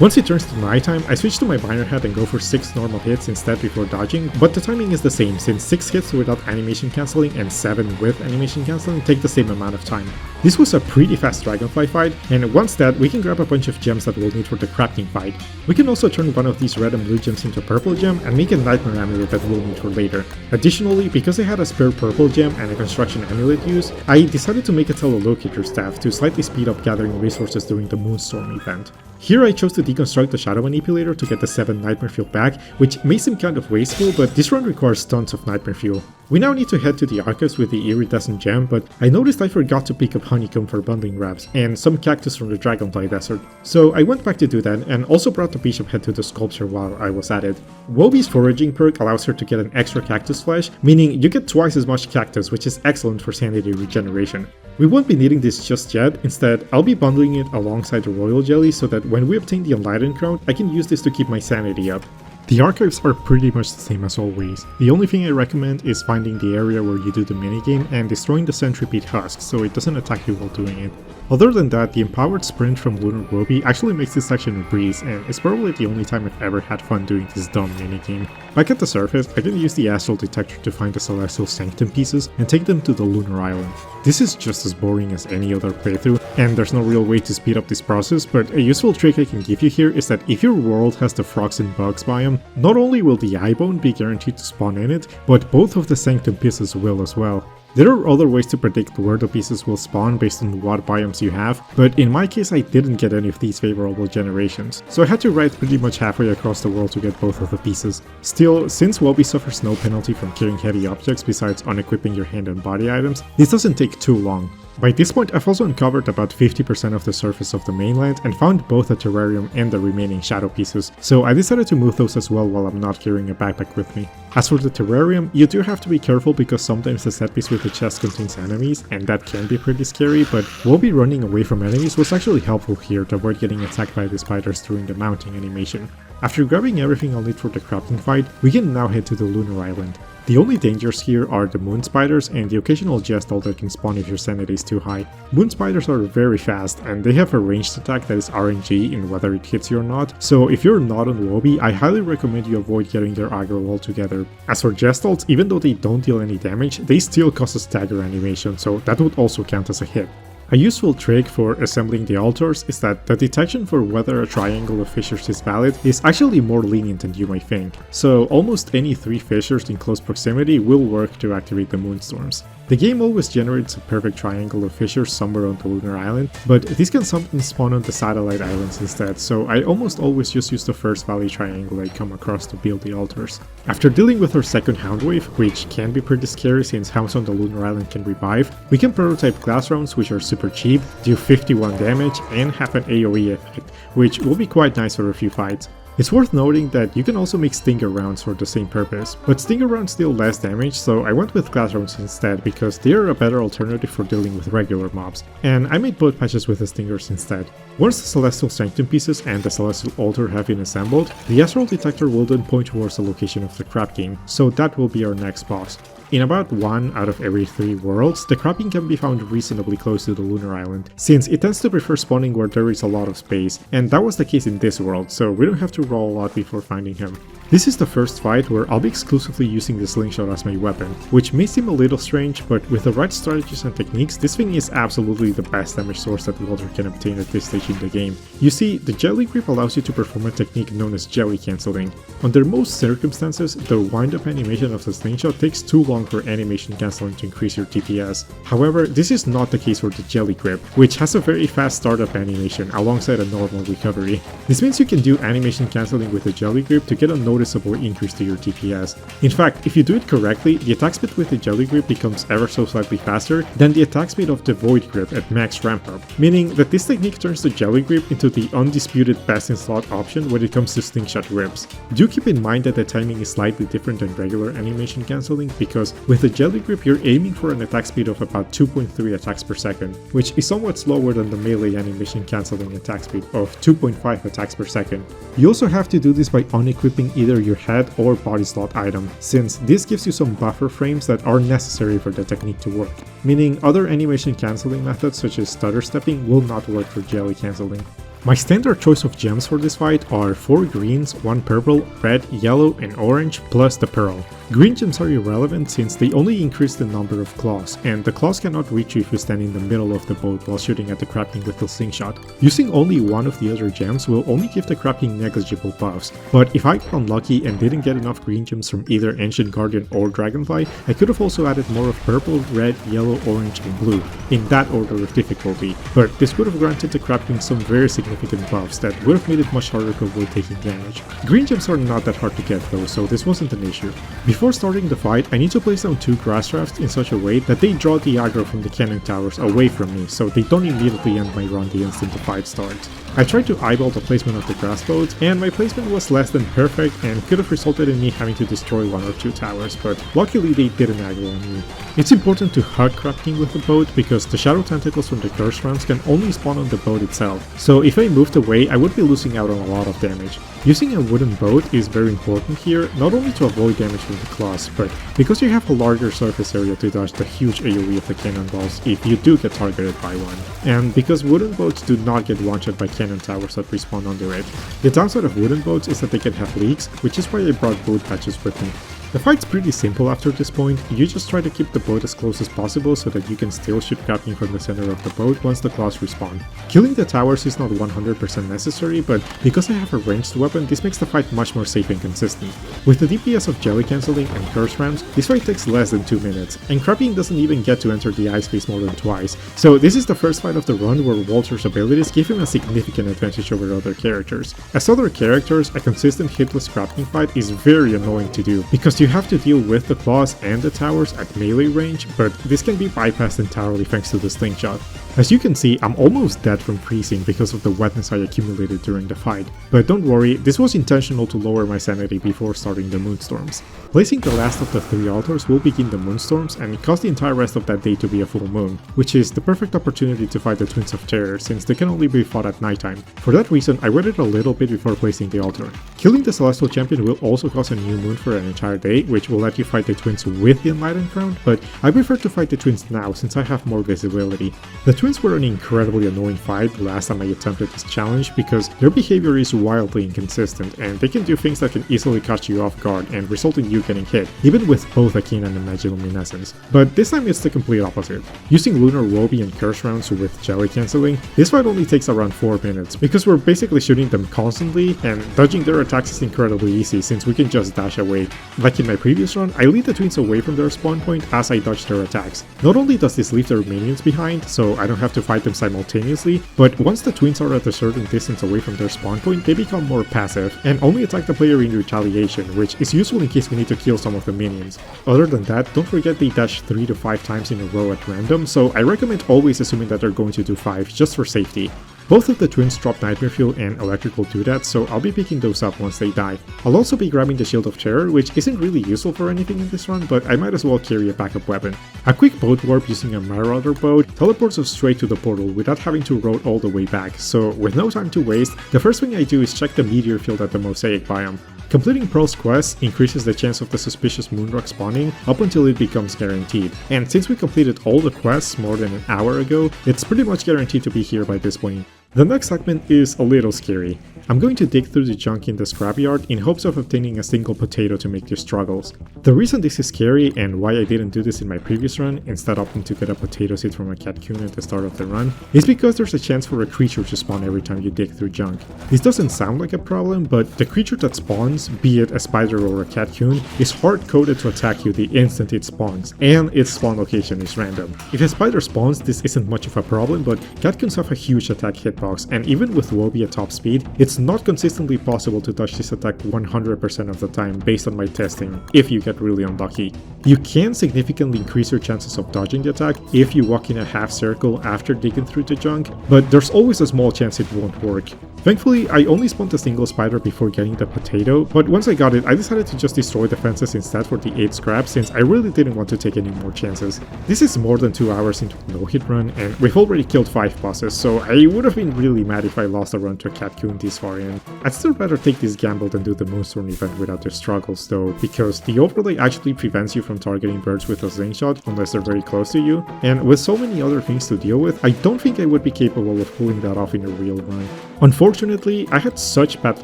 Once it turns to nighttime, I switch to my miner hat and go for 6 normal hits instead before dodging, but the timing is the same since 6 hits without animation cancelling and 7 with animation cancelling take the same amount of time. This was a pretty fast Dragonfly fight, and once dead, we can grab a bunch of gems that we'll need for the Crab King fight. We can also turn one of these red and blue gems into a purple gem and make a Nightmare amulet that we'll need for later. Additionally, because I had a spare purple gem and a construction amulet use, I decided to make a telelocator staff to slightly speed up gathering resources during the Moonstorm event. Here I chose to deconstruct the Shadow Manipulator to get the 7 Nightmare Fuel back, which may seem kind of wasteful, but this run requires tons of Nightmare Fuel. We now need to head to the Archives with the Iridescent Gem, but I noticed I forgot to pick up Honeycomb for bundling wraps, and some cactus from the Dragonfly Desert. So I went back to do that, and also brought the Bishop Head to the Sculpture while I was at it. Woby's Foraging perk allows her to get an extra cactus flesh, meaning you get twice as much cactus, which is excellent for sanity regeneration. We won't be needing this just yet, instead I'll be bundling it alongside the Royal Jelly so that when we obtain the Enlightened Crown, I can use this to keep my sanity up. The archives are pretty much the same as always. The only thing I recommend is finding the area where you do the minigame and destroying the centipede husk so it doesn't attack you while doing it. Other than that, the empowered sprint from Lunar Woby actually makes this section a breeze, and it's probably the only time I've ever had fun doing this dumb minigame. Back at the surface, I can use the astral detector to find the Celestial Sanctum pieces and take them to the Lunar Island. This is just as boring as any other playthrough, and there's no real way to speed up this process, but a useful trick I can give you here is that if your world has the frogs and bugs biome, not only will the eye bone be guaranteed to spawn in it, but both of the Sanctum pieces will as well. There are other ways to predict where the pieces will spawn based on what biomes you have, but in my case I didn't get any of these favorable generations, so I had to ride pretty much halfway across the world to get both of the pieces. Still, since Woby suffers no penalty from carrying heavy objects besides unequipping your hand and body items, this doesn't take too long. By this point, I've also uncovered about 50% of the surface of the mainland and found both the terrarium and the remaining shadow pieces, so I decided to move those as well while I'm not carrying a backpack with me. As for the terrarium, you do have to be careful because sometimes the set piece with the chest contains enemies, and that can be pretty scary, but Woby running away from enemies was actually helpful here to avoid getting attacked by the spiders during the mounting animation. After grabbing everything I'll need for the Crab King fight, we can now head to the Lunar Island. The only dangers here are the moon spiders and the occasional gestalt that can spawn if your sanity is too high. Moon spiders are very fast and they have a ranged attack that is RNG in whether it hits you or not, so if you're not on Woby, I highly recommend you avoid getting their aggro altogether. As for gestalts, even though they don't deal any damage, they still cause a stagger animation, so that would also count as a hit. A useful trick for assembling the altars is that the detection for whether a triangle of fissures is valid is actually more lenient than you might think, so almost any 3 fissures in close proximity will work to activate the Moonstorms. The game always generates a perfect triangle of fissures somewhere on the Lunar Island, but these can sometimes spawn on the satellite islands instead, so I almost always just use the first valley triangle I come across to build the altars. After dealing with our second Hound Wave, which can be pretty scary since hounds on the Lunar Island can revive, we can prototype glass rounds which are super cheap, do 51 damage, and have an AoE effect, which will be quite nice for a few fights. It's worth noting that you can also make Stinger rounds for the same purpose, but Stinger rounds deal less damage, so I went with glass rounds instead because they are a better alternative for dealing with regular mobs, and I made both patches with the Stingers instead. Once the Celestial Sanctum pieces and the Celestial Altar have been assembled, the Astral Detector will then point towards the location of the Crab King, so that will be our next boss. In about 1 out of every 3 worlds, the Crab King can be found reasonably close to the Lunar Island, since it tends to prefer spawning where there is a lot of space, and that was the case in this world, so we don't have to roll a lot before finding him. This is the first fight where I'll be exclusively using the slingshot as my weapon, which may seem a little strange, but with the right strategies and techniques, this thing is absolutely the best damage source that Walter can obtain at this stage in the game. You see, the Jelly Grip allows you to perform a technique known as jelly cancelling. Under most circumstances, the wind-up animation of the slingshot takes too long for animation cancelling to increase your DPS. However, this is not the case for the Jelly Grip, which has a very fast startup animation alongside a normal recovery. This means you can do animation cancelling with the Jelly Grip to get a noticeable increase to your DPS. In fact, if you do it correctly, the attack speed with the Jelly Grip becomes ever so slightly faster than the attack speed of the Void Grip at max ramp up, meaning that this technique turns the Jelly Grip into the undisputed best in slot option when it comes to slingshot grips. Do keep in mind that the timing is slightly different than regular animation cancelling, because with the Jelly Grip you're aiming for an attack speed of about 2.3 attacks per second, which is somewhat slower than the melee animation cancelling attack speed of 2.5 attacks per second. You also have to do this by unequipping either your head or body slot item, since this gives you some buffer frames that are necessary for the technique to work, meaning other animation cancelling methods such as stutter stepping will not work for jelly cancelling. My standard choice of gems for this fight are 4 greens, 1 purple, red, yellow and orange, plus the pearl. Green gems are irrelevant since they only increase the number of claws, and the claws cannot reach you if you stand in the middle of the boat while shooting at the Crapking with the slingshot. Using only one of the other gems will only give the Crapking negligible buffs, but if I got unlucky and didn't get enough green gems from either Ancient Guardian or Dragonfly, I could have also added more of purple, red, yellow, orange and blue, in that order of difficulty, but this would have granted the Crapking some very significant buffs that would have made it much harder to avoid taking damage. Green gems are not that hard to get though, so this wasn't an issue. Before starting the fight, I need to place down 2 grass rafts in such a way that they draw the aggro from the cannon towers away from me, so they don't immediately end my run the instant the fight starts. I tried to eyeball the placement of the grass boats, and my placement was less than perfect and could have resulted in me having to destroy 1 or 2 towers, but luckily they didn't aggro on me. It's important to hug Crapking with the boat because the shadow tentacles from the curse rounds can only spawn on the boat itself, so if I moved away I would be losing out on a lot of damage. Using a wooden boat is very important here, not only to avoid damage from the claws, but because you have a larger surface area to dodge the huge AoE of the cannonballs if you do get targeted by one, and because wooden boats do not get one-shot by cannon towers that respawn under it. The downside of wooden boats is that they can have leaks, which is why I brought boat patches with me. The fight's pretty simple after this point, you just try to keep the boat as close as possible so that you can still shoot Crapking from the center of the boat once the claws respawn. Killing the towers is not 100% necessary, but because I have a ranged weapon, this makes the fight much more safe and consistent. With the DPS of jelly cancelling and curse rams, this fight takes less than 2 minutes, and Crapking doesn't even get to enter the ice phase more than twice, so this is the first fight of the run where Walter's abilities give him a significant advantage over other characters. As other characters, a consistent hitless Crapking fight is very annoying to do, because you have to deal with the claws and the towers at melee range, but this can be bypassed entirely thanks to the slingshot. As you can see, I'm almost dead from freezing because of the wetness I accumulated during the fight, but don't worry, this was intentional to lower my sanity before starting the Moonstorms. Placing the last of the 3 altars will begin the Moonstorms and cause the entire rest of that day to be a full moon, which is the perfect opportunity to fight the Twins of Terror since they can only be fought at nighttime. For that reason, I waited a little bit before placing the altar. Killing the Celestial Champion will also cause a new moon for an entire day, which will let you fight the Twins with the Enlightened Crown, but I prefer to fight the Twins now since I have more visibility. The Twins were an incredibly annoying fight the last time I attempted this challenge because their behavior is wildly inconsistent and they can do things that can easily catch you off guard and result in you getting hit, even with both a Keen and a Magiluminescence. But this time it's the complete opposite. Using Lunar, Woby and Curse rounds with jelly cancelling, this fight only takes around 4 minutes because we're basically shooting them constantly and dodging their attacks is incredibly easy since we can just dash away. Like in my previous run, I lead the Twins away from their spawn point as I dodge their attacks. Not only does this leave their minions behind, so I don't have to fight them simultaneously, but once the Twins are at a certain distance away from their spawn point, they become more passive and only attack the player in retaliation, which is useful in case we need to kill some of the minions. Other than that, don't forget they dash 3 to 5 times in a row at random, so I recommend always assuming that they're going to do 5 just for safety. Both of the Twins drop Nightmare Fuel and Electrical Doodads, so I'll be picking those up once they die. I'll also be grabbing the Shield of Terror, which isn't really useful for anything in this run, but I might as well carry a backup weapon. A quick boat warp using a Marauder boat teleports us straight to the portal without having to row all the way back, so with no time to waste, the first thing I do is check the meteor field at the Mosaic biome. Completing Pearl's quest increases the chance of the suspicious moonrock spawning up until it becomes guaranteed, and since we completed all the quests more than an hour ago, it's pretty much guaranteed to be here by this point. The next segment is a little scary. I'm going to dig through the junk in the scrapyard in hopes of obtaining a single potato to make the struggles. The reason this is scary and why I didn't do this in my previous run, instead opting to get a potato seed from a catcoon at the start of the run, is because there's a chance for a creature to spawn every time you dig through junk. This doesn't sound like a problem, but the creature that spawns, be it a spider or a catcoon, is hard-coded to attack you the instant it spawns, and its spawn location is random. If a spider spawns, this isn't much of a problem, but catcoons have a huge attack hitbox, and even with Woby at top speed, it's not consistently possible to dodge this attack 100% of the time based on my testing, if you get really unlucky. You can significantly increase your chances of dodging the attack if you walk in a half circle after digging through the junk, but there's always a small chance it won't work. Thankfully, I only spawned a single spider before getting the potato, but once I got it, I decided to just destroy the fences instead for the 8 scrap since I really didn't want to take any more chances. This is more than 2 hours into a no-hit run, and we've already killed 5 bosses, so I would have been really mad if I lost a run to a Catcoon this far in. I'd still rather take this gamble than do the Moonstone event without the struggles though, because the overlay actually prevents you from targeting birds with a slingshot unless they're very close to you, and with so many other things to deal with, I don't think I would be capable of pulling that off in a real run. Unfortunately, I had such bad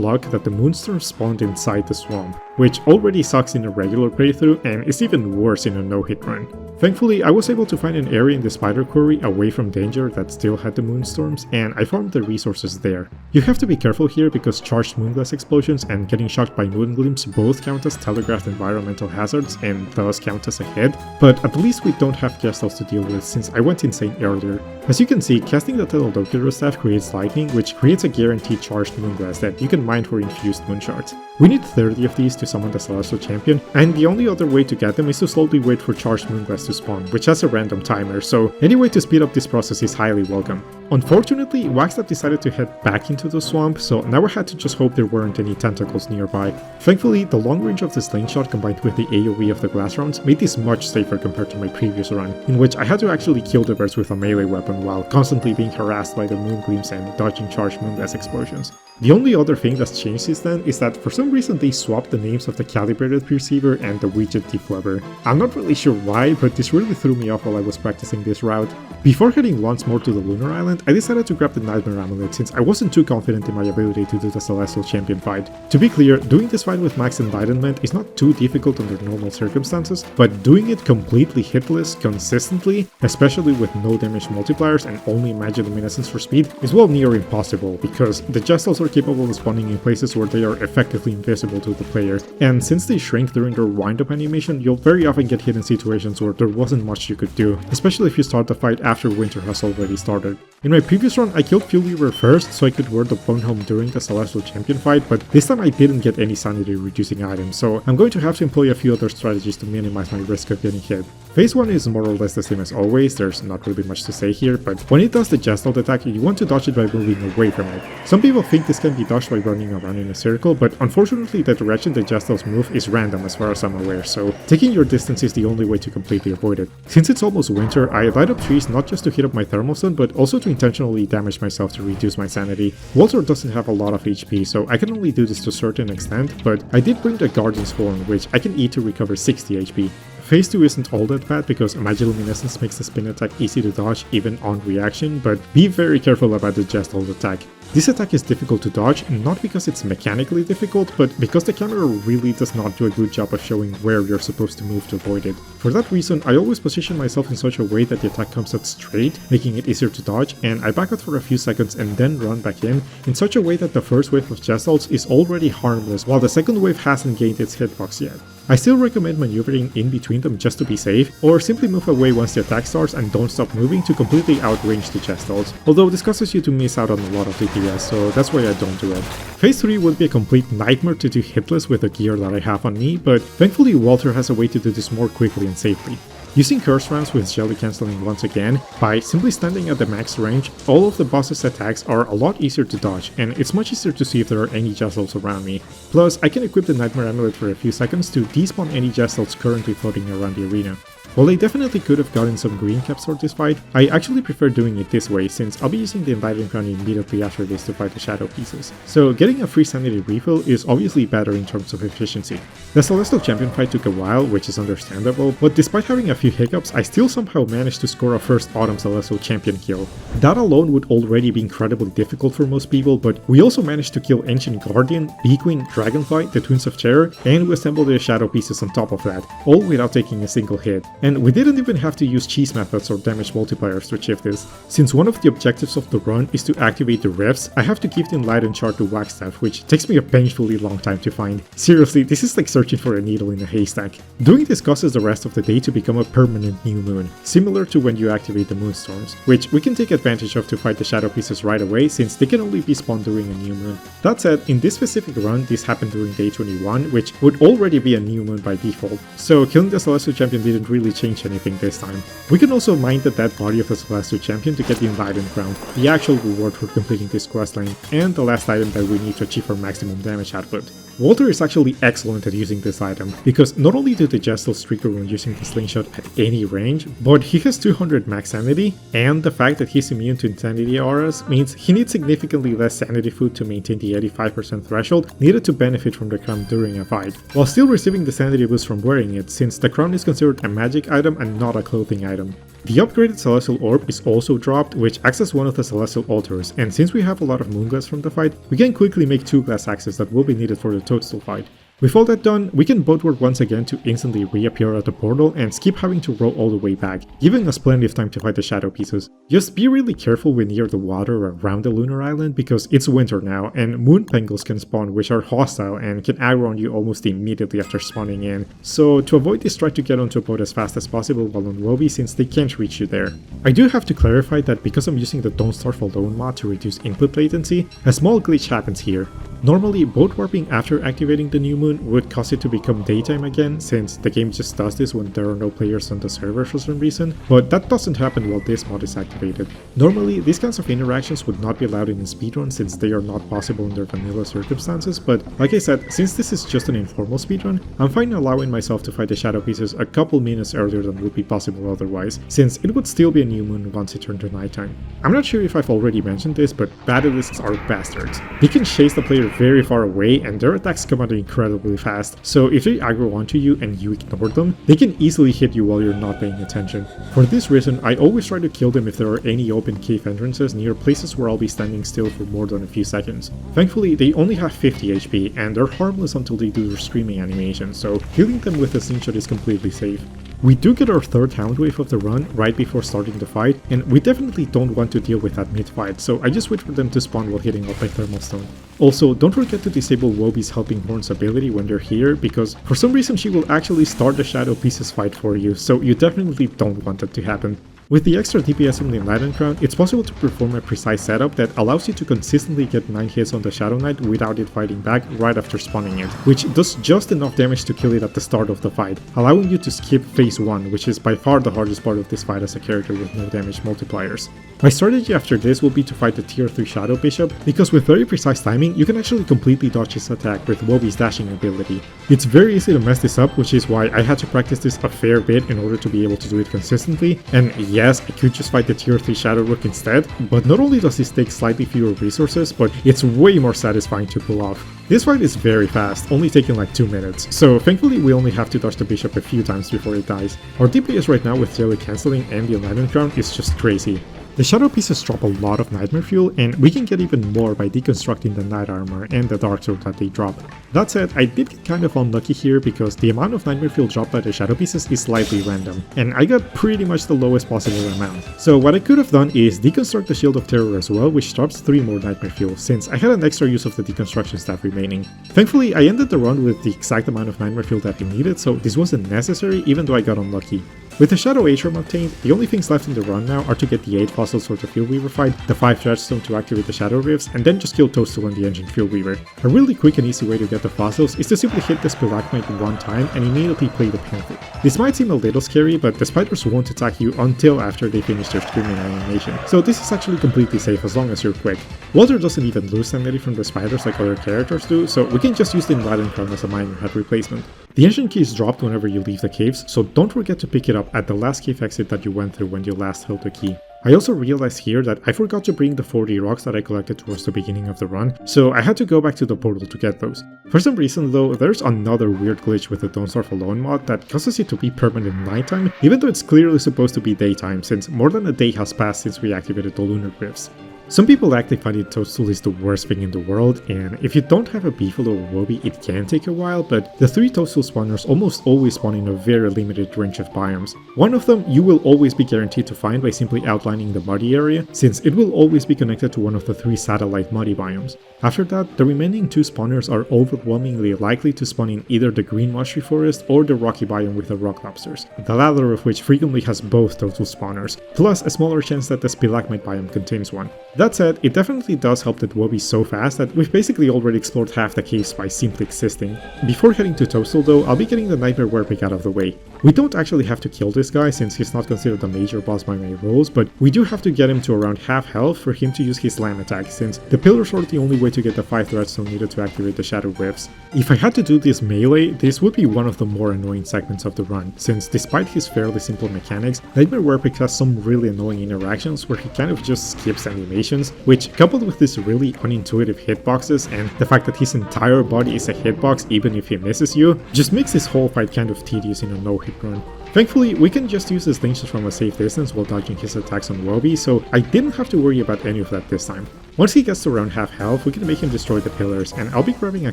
luck that the Moonstorms spawned inside the swamp, which already sucks in a regular playthrough and is even worse in a no-hit run. Thankfully, I was able to find an area in the spider quarry away from danger that still had the Moonstorms, and I farmed the resources there. You have to be careful here because charged moonglass explosions and getting shocked by moongleams both count as telegraphed environmental hazards and thus count as a hit, but at least we don't have Gestals to deal with since I went insane earlier. As you can see, casting the Teledoculator staff creates lightning, which creates a guaranteed charged moonglass that you can mine for infused moon shards. We need 30 of these to summon the Celestial Champion, and the only other way to get them is to slowly wait for charged moonglass to spawn, which has a random timer, so any way to speed up this process is highly welcome. Unfortunately, Waxlap decided to head back into the swamp, so now I had to just hope there weren't any tentacles nearby. Thankfully, the long range of the slingshot combined with the AoE of the glass rounds made this much safer compared to my previous run, in which I had to actually kill the birds with a melee weapon while constantly being harassed by the moon gleams and dodging charged moonglass explosions. The only other thing that's changed since then is that for some reason they swapped the names of the Calibrated Perceiver and the Widget Deflubber. I'm not really sure why, but this really threw me off while I was practicing this route. Before heading once more to the Lunar Island, I decided to grab the Nightmare Amulet since I wasn't too confident in my ability to do the Celestial Champion fight. To be clear, doing this fight with max enlightenment is not too difficult under normal circumstances, but doing it completely hitless, consistently, especially with no damage multipliers and only Magiluminescence for speed, is well near impossible, because the Gestals are capable of spawning in places where they are effectively invisible to the player, and since they shrink during their wind-up animation, you'll very often get hit in situations where there wasn't much you could do, especially if you start the fight after winter has already started. In my previous run, I killed Fuelweaver first so I could wear the Bone Helm during the Celestial Champion fight, but this time I didn't get any sanity reducing items, so I'm going to have to employ a few other strategies to minimize my risk of getting hit. Phase 1 is more or less the same as always, there's not really much to say here, but when it does the Gestalt attack, you want to dodge it by moving away from it. Some people think this can be dodged by running around in a circle, but unfortunately the direction the Gestals move is random as far as I'm aware, so taking your distance is the only way to completely avoid it. Since it's almost winter, I light up trees not just to heat up my thermal stone, but also to intentionally damage myself to reduce my sanity. Walter doesn't have a lot of HP, so I can only do this to a certain extent, but I did bring the Guardian's Horn, which I can eat to recover 60 HP. Phase 2 isn't all that bad because Magiluminescence makes the spin attack easy to dodge even on reaction, but be very careful about the Gestalt attack. This attack is difficult to dodge, not because it's mechanically difficult, but because the camera really does not do a good job of showing where you're supposed to move to avoid it. For that reason, I always position myself in such a way that the attack comes out straight, making it easier to dodge, and I back out for a few seconds and then run back in such a way that the first wave of Gestals is already harmless, while the second wave hasn't gained its hitbox yet. I still recommend maneuvering in between them just to be safe, or simply move away once the attack starts and don't stop moving to completely outrange the Gestals, although this causes you to miss out on a lot of DPS, so that's why I don't do it. Phase 3 would be a complete nightmare to do hitless with the gear that I have on me, but thankfully Walter has a way to do this more quickly and safely. Using curse rounds with jelly cancelling once again, by simply standing at the max range, all of the boss's attacks are a lot easier to dodge, and it's much easier to see if there are any Gestals around me. Plus, I can equip the Nightmare Amulet for a few seconds to despawn any Gestals currently floating around the arena. While I definitely could have gotten some green caps for this fight, I actually prefer doing it this way since I'll be using the Enlightened Crown immediately after this to fight the Shadow Pieces. So getting a free sanity refill is obviously better in terms of efficiency. The Celestial Champion fight took a while, which is understandable, but despite having a few hiccups, I still somehow managed to score a first Autumn Celestial Champion kill. That alone would already be incredibly difficult for most people, but we also managed to kill Ancient Guardian, Bee Queen, Dragonfly, the Twins of Terror, and we assembled the Shadow Pieces on top of that, all without taking a single hit. And we didn't even have to use cheese methods or damage multipliers to achieve this. Since one of the objectives of the run is to activate the rifts, I have to give the Enlightened Shard to Wagstaff, which takes me a painfully long time to find. Seriously, this is like searching for a needle in a haystack. Doing this causes the rest of the day to become a permanent new moon, similar to when you activate the Moonstorms, which we can take advantage of to fight the Shadow Pieces right away since they can only be spawned during a new moon. That said, in this specific run, this happened during day 21, which would already be a new moon by default, so killing the Celestial Champion didn't really really change anything this time. We can also mine the dead body of the Celestial Champion to get the Enlightened Crown, the actual reward for completing this questline, and the last item that we need to achieve our maximum damage output. Walter is actually excellent at using this item, because not only do the Jestel Streaker when using the slingshot at any range, but he has 200 max sanity, and the fact that he's immune to insanity auras means he needs significantly less sanity food to maintain the 85% threshold needed to benefit from the crown during a fight, while still receiving the sanity boost from wearing it, since the crown is considered a magic item and not a clothing item. The upgraded Celestial Orb is also dropped, which acts as one of the Celestial Altars, and since we have a lot of moon glass from the fight, we can quickly make 2 glass axes that will be needed for the Toadstool fight. With all that done, we can boat warp once again to instantly reappear at the portal and skip having to roll all the way back, giving us plenty of time to fight the shadow pieces. Just be really careful when near the water around the Lunar Island because it's winter now and moon pangolins can spawn which are hostile and can aggro on you almost immediately after spawning in. So to avoid this, try to get onto a boat as fast as possible while on Woby since they can't reach you there. I do have to clarify that because I'm using the Don't Starve Alone mod to reduce input latency, a small glitch happens here. Normally, boat warping after activating the new moon would cause it to become daytime again, since the game just does this when there are no players on the server for some reason, but that doesn't happen while this mod is activated. Normally, these kinds of interactions would not be allowed in a speedrun since they are not possible under vanilla circumstances, but like I said, since this is just an informal speedrun, I'm fine allowing myself to fight the shadow pieces a couple minutes earlier than would be possible otherwise, since it would still be a new moon once it turned to nighttime. I'm not sure if I've already mentioned this, but Basilisks are bastards. They can chase the player very far away and their attacks come out incredibly fast, so if they aggro onto you and you ignore them, they can easily hit you while you're not paying attention. For this reason, I always try to kill them if there are any open cave entrances near places where I'll be standing still for more than a few seconds. Thankfully, they only have 50 HP and they're harmless until they do their screaming animation, so killing them with a slingshot is completely safe. We do get our third hound wave of the run right before starting the fight, and we definitely don't want to deal with that mid-fight, so I just wait for them to spawn while hitting up my thermal stone. Also, don't forget to disable Woby's Helping Horns ability when they're here, because for some reason she will actually start the shadow pieces fight for you, so you definitely don't want that to happen. With the extra DPS from the Enlightened Crown, it's possible to perform a precise setup that allows you to consistently get 9 hits on the Shadow Knight without it fighting back right after spawning it, which does just enough damage to kill it at the start of the fight, allowing you to skip phase 1, which is by far the hardest part of this fight as a character with no damage multipliers. My strategy after this will be to fight the tier 3 Shadow Bishop, because with very precise timing, you can actually completely dodge his attack with Woby's dashing ability. It's very easy to mess this up, which is why I had to practice this a fair bit in order to be able to do it consistently, and yes, I could just fight the tier 3 Shadow Rook instead, but not only does this take slightly fewer resources, but it's way more satisfying to pull off. This fight is very fast, only taking like 2 minutes, so thankfully we only have to dodge the bishop a few times before it dies. Our DPS right now with daily cancelling and the Enlightened Crown is just crazy. The shadow pieces drop a lot of nightmare fuel, and we can get even more by deconstructing the knight armor and the dark sword that they drop. That said, I did get kind of unlucky here because the amount of nightmare fuel dropped by the shadow pieces is slightly random, and I got pretty much the lowest possible amount. So what I could have done is deconstruct the Shield of Terror as well, which drops 3 more nightmare fuel, since I had an extra use of the deconstruction staff remaining. Thankfully, I ended the run with the exact amount of nightmare fuel that I needed, so this wasn't necessary even though I got unlucky. With the Shadow Atrium obtained, the only things left in the run now are to get the 8 fossils for the Fuelweaver fight, the 5 dreadstone to activate the Shadow Rifts, and then just kill Toadstool and the engine Fuelweaver. A really quick and easy way to get the fossils is to simply hit the Stalagmite one time and immediately play the Panther. This might seem a little scary, but the spiders won't attack you until after they finish their screaming animation, so this is actually completely safe as long as you're quick. Walter doesn't even lose sanity from the spiders like other characters do, so we can just use the Enlightened Crown as a minor head replacement. The engine key is dropped whenever you leave the caves, so don't forget to pick it up at the last cave exit that you went through when you last held the key. I also realized here that I forgot to bring the 40 rocks that I collected towards the beginning of the run, so I had to go back to the portal to get those. For some reason though, there's another weird glitch with the Don't Starve Alone mod that causes it to be permanent nighttime, even though it's clearly supposed to be daytime, since more than a day has passed since we activated the Lunar Glyphs. Some people actually find that Toadstool is the worst thing in the world, and if you don't have a Beefalo or Woby, it can take a while, but the 3 Toadstool spawners almost always spawn in a very limited range of biomes. One of them you will always be guaranteed to find by simply outlining the muddy area, since it will always be connected to one of the 3 satellite muddy biomes. After that, the remaining 2 spawners are overwhelmingly likely to spawn in either the green mushy forest or the rocky biome with the rock lobsters, the latter of which frequently has both Toadstool spawners, plus a smaller chance that the Stalagmite biome contains one. That said, it definitely does help that Woby is so fast that we've basically already explored half the caves by simply existing. Before heading to Toadstool though, I'll be getting the Nightmare Werepig out of the way. We don't actually have to kill this guy since he's not considered a major boss by my rules, but we do have to get him to around half health for him to use his slam attack, since the pillars are the only way to get the 5 dreadstone needed to activate the shadow rifts. If I had to do this melee, this would be one of the more annoying segments of the run, since despite his fairly simple mechanics, Nightmare Werepig has some really annoying interactions where he kind of just skips animations, which coupled with these really unintuitive hitboxes and the fact that his entire body is a hitbox even if he misses you, just makes this whole fight kind of tedious in a no-hit run. Thankfully, we can just use his slingshot from a safe distance while dodging his attacks on Woby, so I didn't have to worry about any of that this time. Once he gets to around half health, we can make him destroy the pillars, and I'll be grabbing a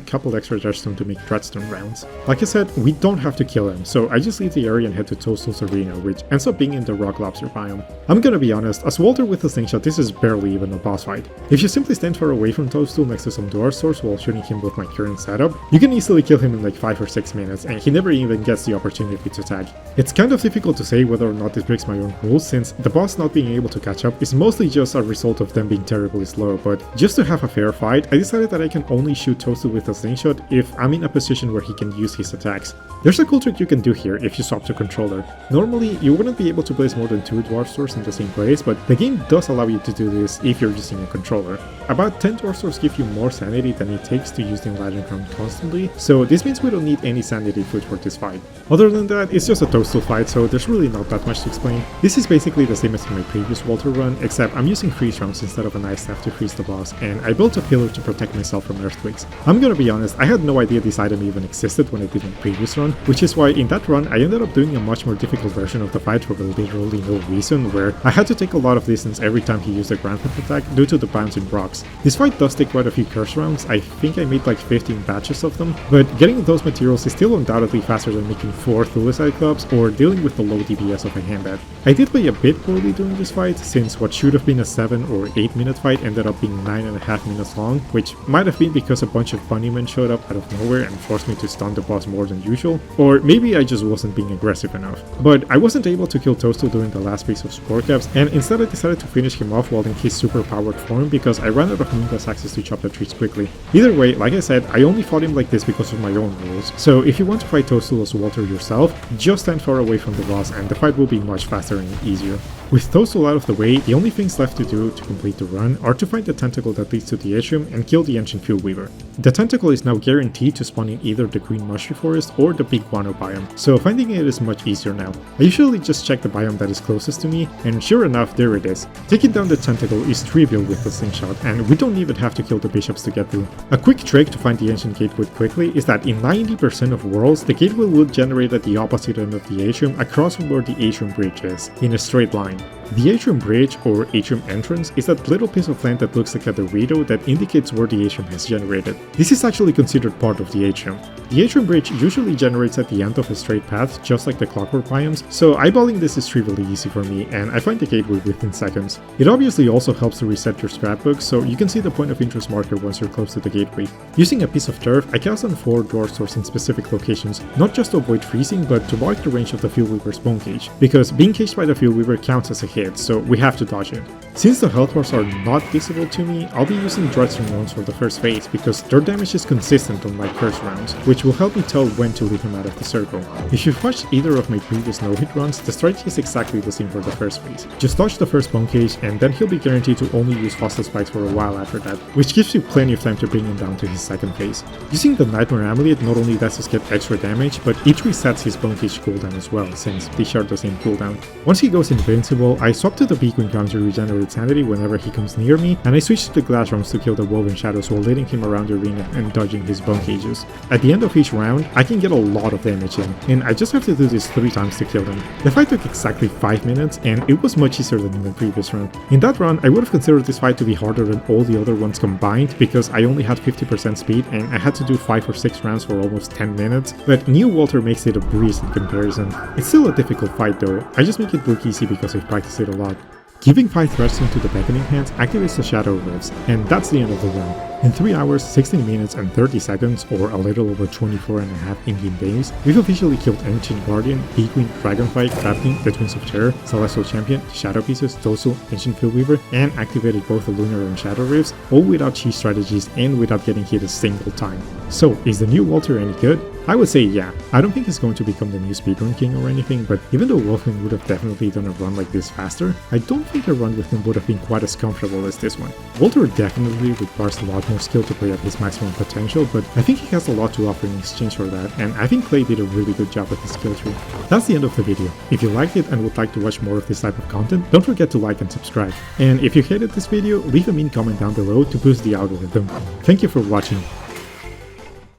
couple extra dreadstone to make dreadstone rounds. Like I said, we don't have to kill him, so I just leave the area and head to Toadstool's arena, which ends up being in the rock lobster biome. I'm gonna be honest, as Walter with the slingshot, this is barely even a boss fight. If you simply stand far away from Toadstool next to some door stores while shooting him with my current setup, you can easily kill him in like 5 or 6 minutes, and he never even gets the opportunity to tag. It's kind of difficult to say whether or not this breaks my own rules, since the boss not being able to catch up is mostly just a result of them being terribly slow, but just to have a fair fight, I decided that I can only shoot Toadstool with a slingshot if I'm in a position where he can use his attacks. There's a cool trick you can do here if you swap the controller. Normally, you wouldn't be able to place more than 2 dwarf swords in the same place, but the game does allow you to do this if you're using a controller. About 10 dwarf swords give you more sanity than it takes to use the enlightened crown constantly, so this means we don't need any sanity food for this fight. Other than that, it's just a Toadstool fight, so there's really not that much to explain. This is basically the same as in my previous Walter run, except I'm using freeze rounds instead of an ice staff to freeze the boss, and I built a pillar to protect myself from earthquakes. I'm gonna be honest, I had no idea this item even existed when I did my previous run, which is why in that run I ended up doing a much more difficult version of the fight for literally no reason, where I had to take a lot of distance every time he used a ground theft attack due to the bouncing rocks. This fight does take quite a few curse rounds, I think I made like 15 batches of them, but getting those materials is still undoubtedly faster than making 4 Thulicite clubs or dealing with the low DPS of a handbat. I did play a bit poorly during this fight, since what should have been a 7 or 8 minute fight ended up being 9.5 minutes long, which might have been because a bunch of bunnymen showed up out of nowhere and forced me to stun the boss more than usual, or maybe I just wasn't being aggressive enough. But I wasn't able to kill Toadstool during the last piece of score caps, and instead I decided to finish him off while in his super powered form because I ran out of Moongas access to chop the trees quickly. Either way, like I said, I only fought him like this because of my own rules, so if you want to fight Toadstool as Walter yourself, just stand far away from the boss and the fight will be much faster and easier. With Toadstool out of the way, the only things left to do to complete the run are to find the tentacle that leads to the Atrium and kill the ancient Fuelweaver. The tentacle is now guaranteed to spawn in either the Green Mushy Forest or the Big Guano biome, so finding it is much easier now. I usually just check the biome that is closest to me, and sure enough, there it is. Taking down the tentacle is trivial with the slingshot, and we don't even have to kill the bishops to get through. A quick trick to find the ancient gatewood quickly is that in 90% of worlds, the gatewood will generate at the opposite end of the Atrium across from where the Atrium bridge is, in a straight line. The Atrium Bridge, or Atrium Entrance, is that little piece of land that looks like a Dorito that indicates where the Atrium has generated. This is actually considered part of the Atrium. The Atrium Bridge usually generates at the end of a straight path, just like the clockwork biomes, so eyeballing this is trivially easy for me, and I find the gateway within seconds. It obviously also helps to reset your scrapbook, so you can see the point of interest marker once you're close to the gateway. Using a piece of turf, I cast on 4 dwarf swords in specific locations, not just to avoid freezing, but to block the range of the Fuelweaver's bone cage, because being caged by the Fuelweaver counts as a hit, so we have to dodge it. Since the health bars are not visible to me, I'll be using dreadstone rounds for the first phase because their damage is consistent on my curse rounds, which will help me tell when to leave him out of the circle. If you've watched either of my previous no-hit runs, the strategy is exactly the same for the first phase. Just dodge the first bone cage and then he'll be guaranteed to only use hostile spikes for a while after that, which gives you plenty of time to bring him down to his second phase. Using the Nightmare Amulet not only lets us get extra damage, but it resets his bone cage cooldown as well, since they share the same cooldown. Once he goes invincible, I swap to the Beacon Ground to regenerate sanity whenever he comes near me, and I switch to the glass rounds to kill the woven shadows while leading him around the arena and dodging his bone cages. At the end of each round, I can get a lot of damage in, and I just have to do this 3 times to kill them. The fight took exactly 5 minutes, and it was much easier than in the previous run. In that run, I would have considered this fight to be harder than all the other ones combined because I only had 50% speed and I had to do 5 or 6 rounds for almost 10 minutes, but New Walter makes it a breeze in comparison. It's still a difficult fight though, I just make it look easy because I've practiced it a lot. Giving 5 dreadstone to the Beckoning Hands activates the Shadow Rifts, and that's the end of the run. In 3 hours, 16 minutes and 30 seconds, or a little over 24.5 in-game days, we've officially killed Ancient Guardian, P-Queen, Dragonfly, Crab King, the Twins of Terror, Celestial Champion, Shadow Pieces, Toadstool, Ancient Fuelweaver, and activated both the Lunar and Shadow Rifts, all without cheese strategies and without getting hit a single time. So, is the new Walter any good? I would say yeah. I don't think he's going to become the new speedrun king or anything, but even though Wolfman would have definitely done a run like this faster, I don't think a run with him would have been quite as comfortable as this one. Walter definitely requires a lot more skill to play at his maximum potential, but I think he has a lot to offer in exchange for that, and I think Clay did a really good job with his skill tree. That's the end of the video. If you liked it and would like to watch more of this type of content, don't forget to like and subscribe. And if you hated this video, leave a mean comment down below to boost the algorithm. Thank you for watching.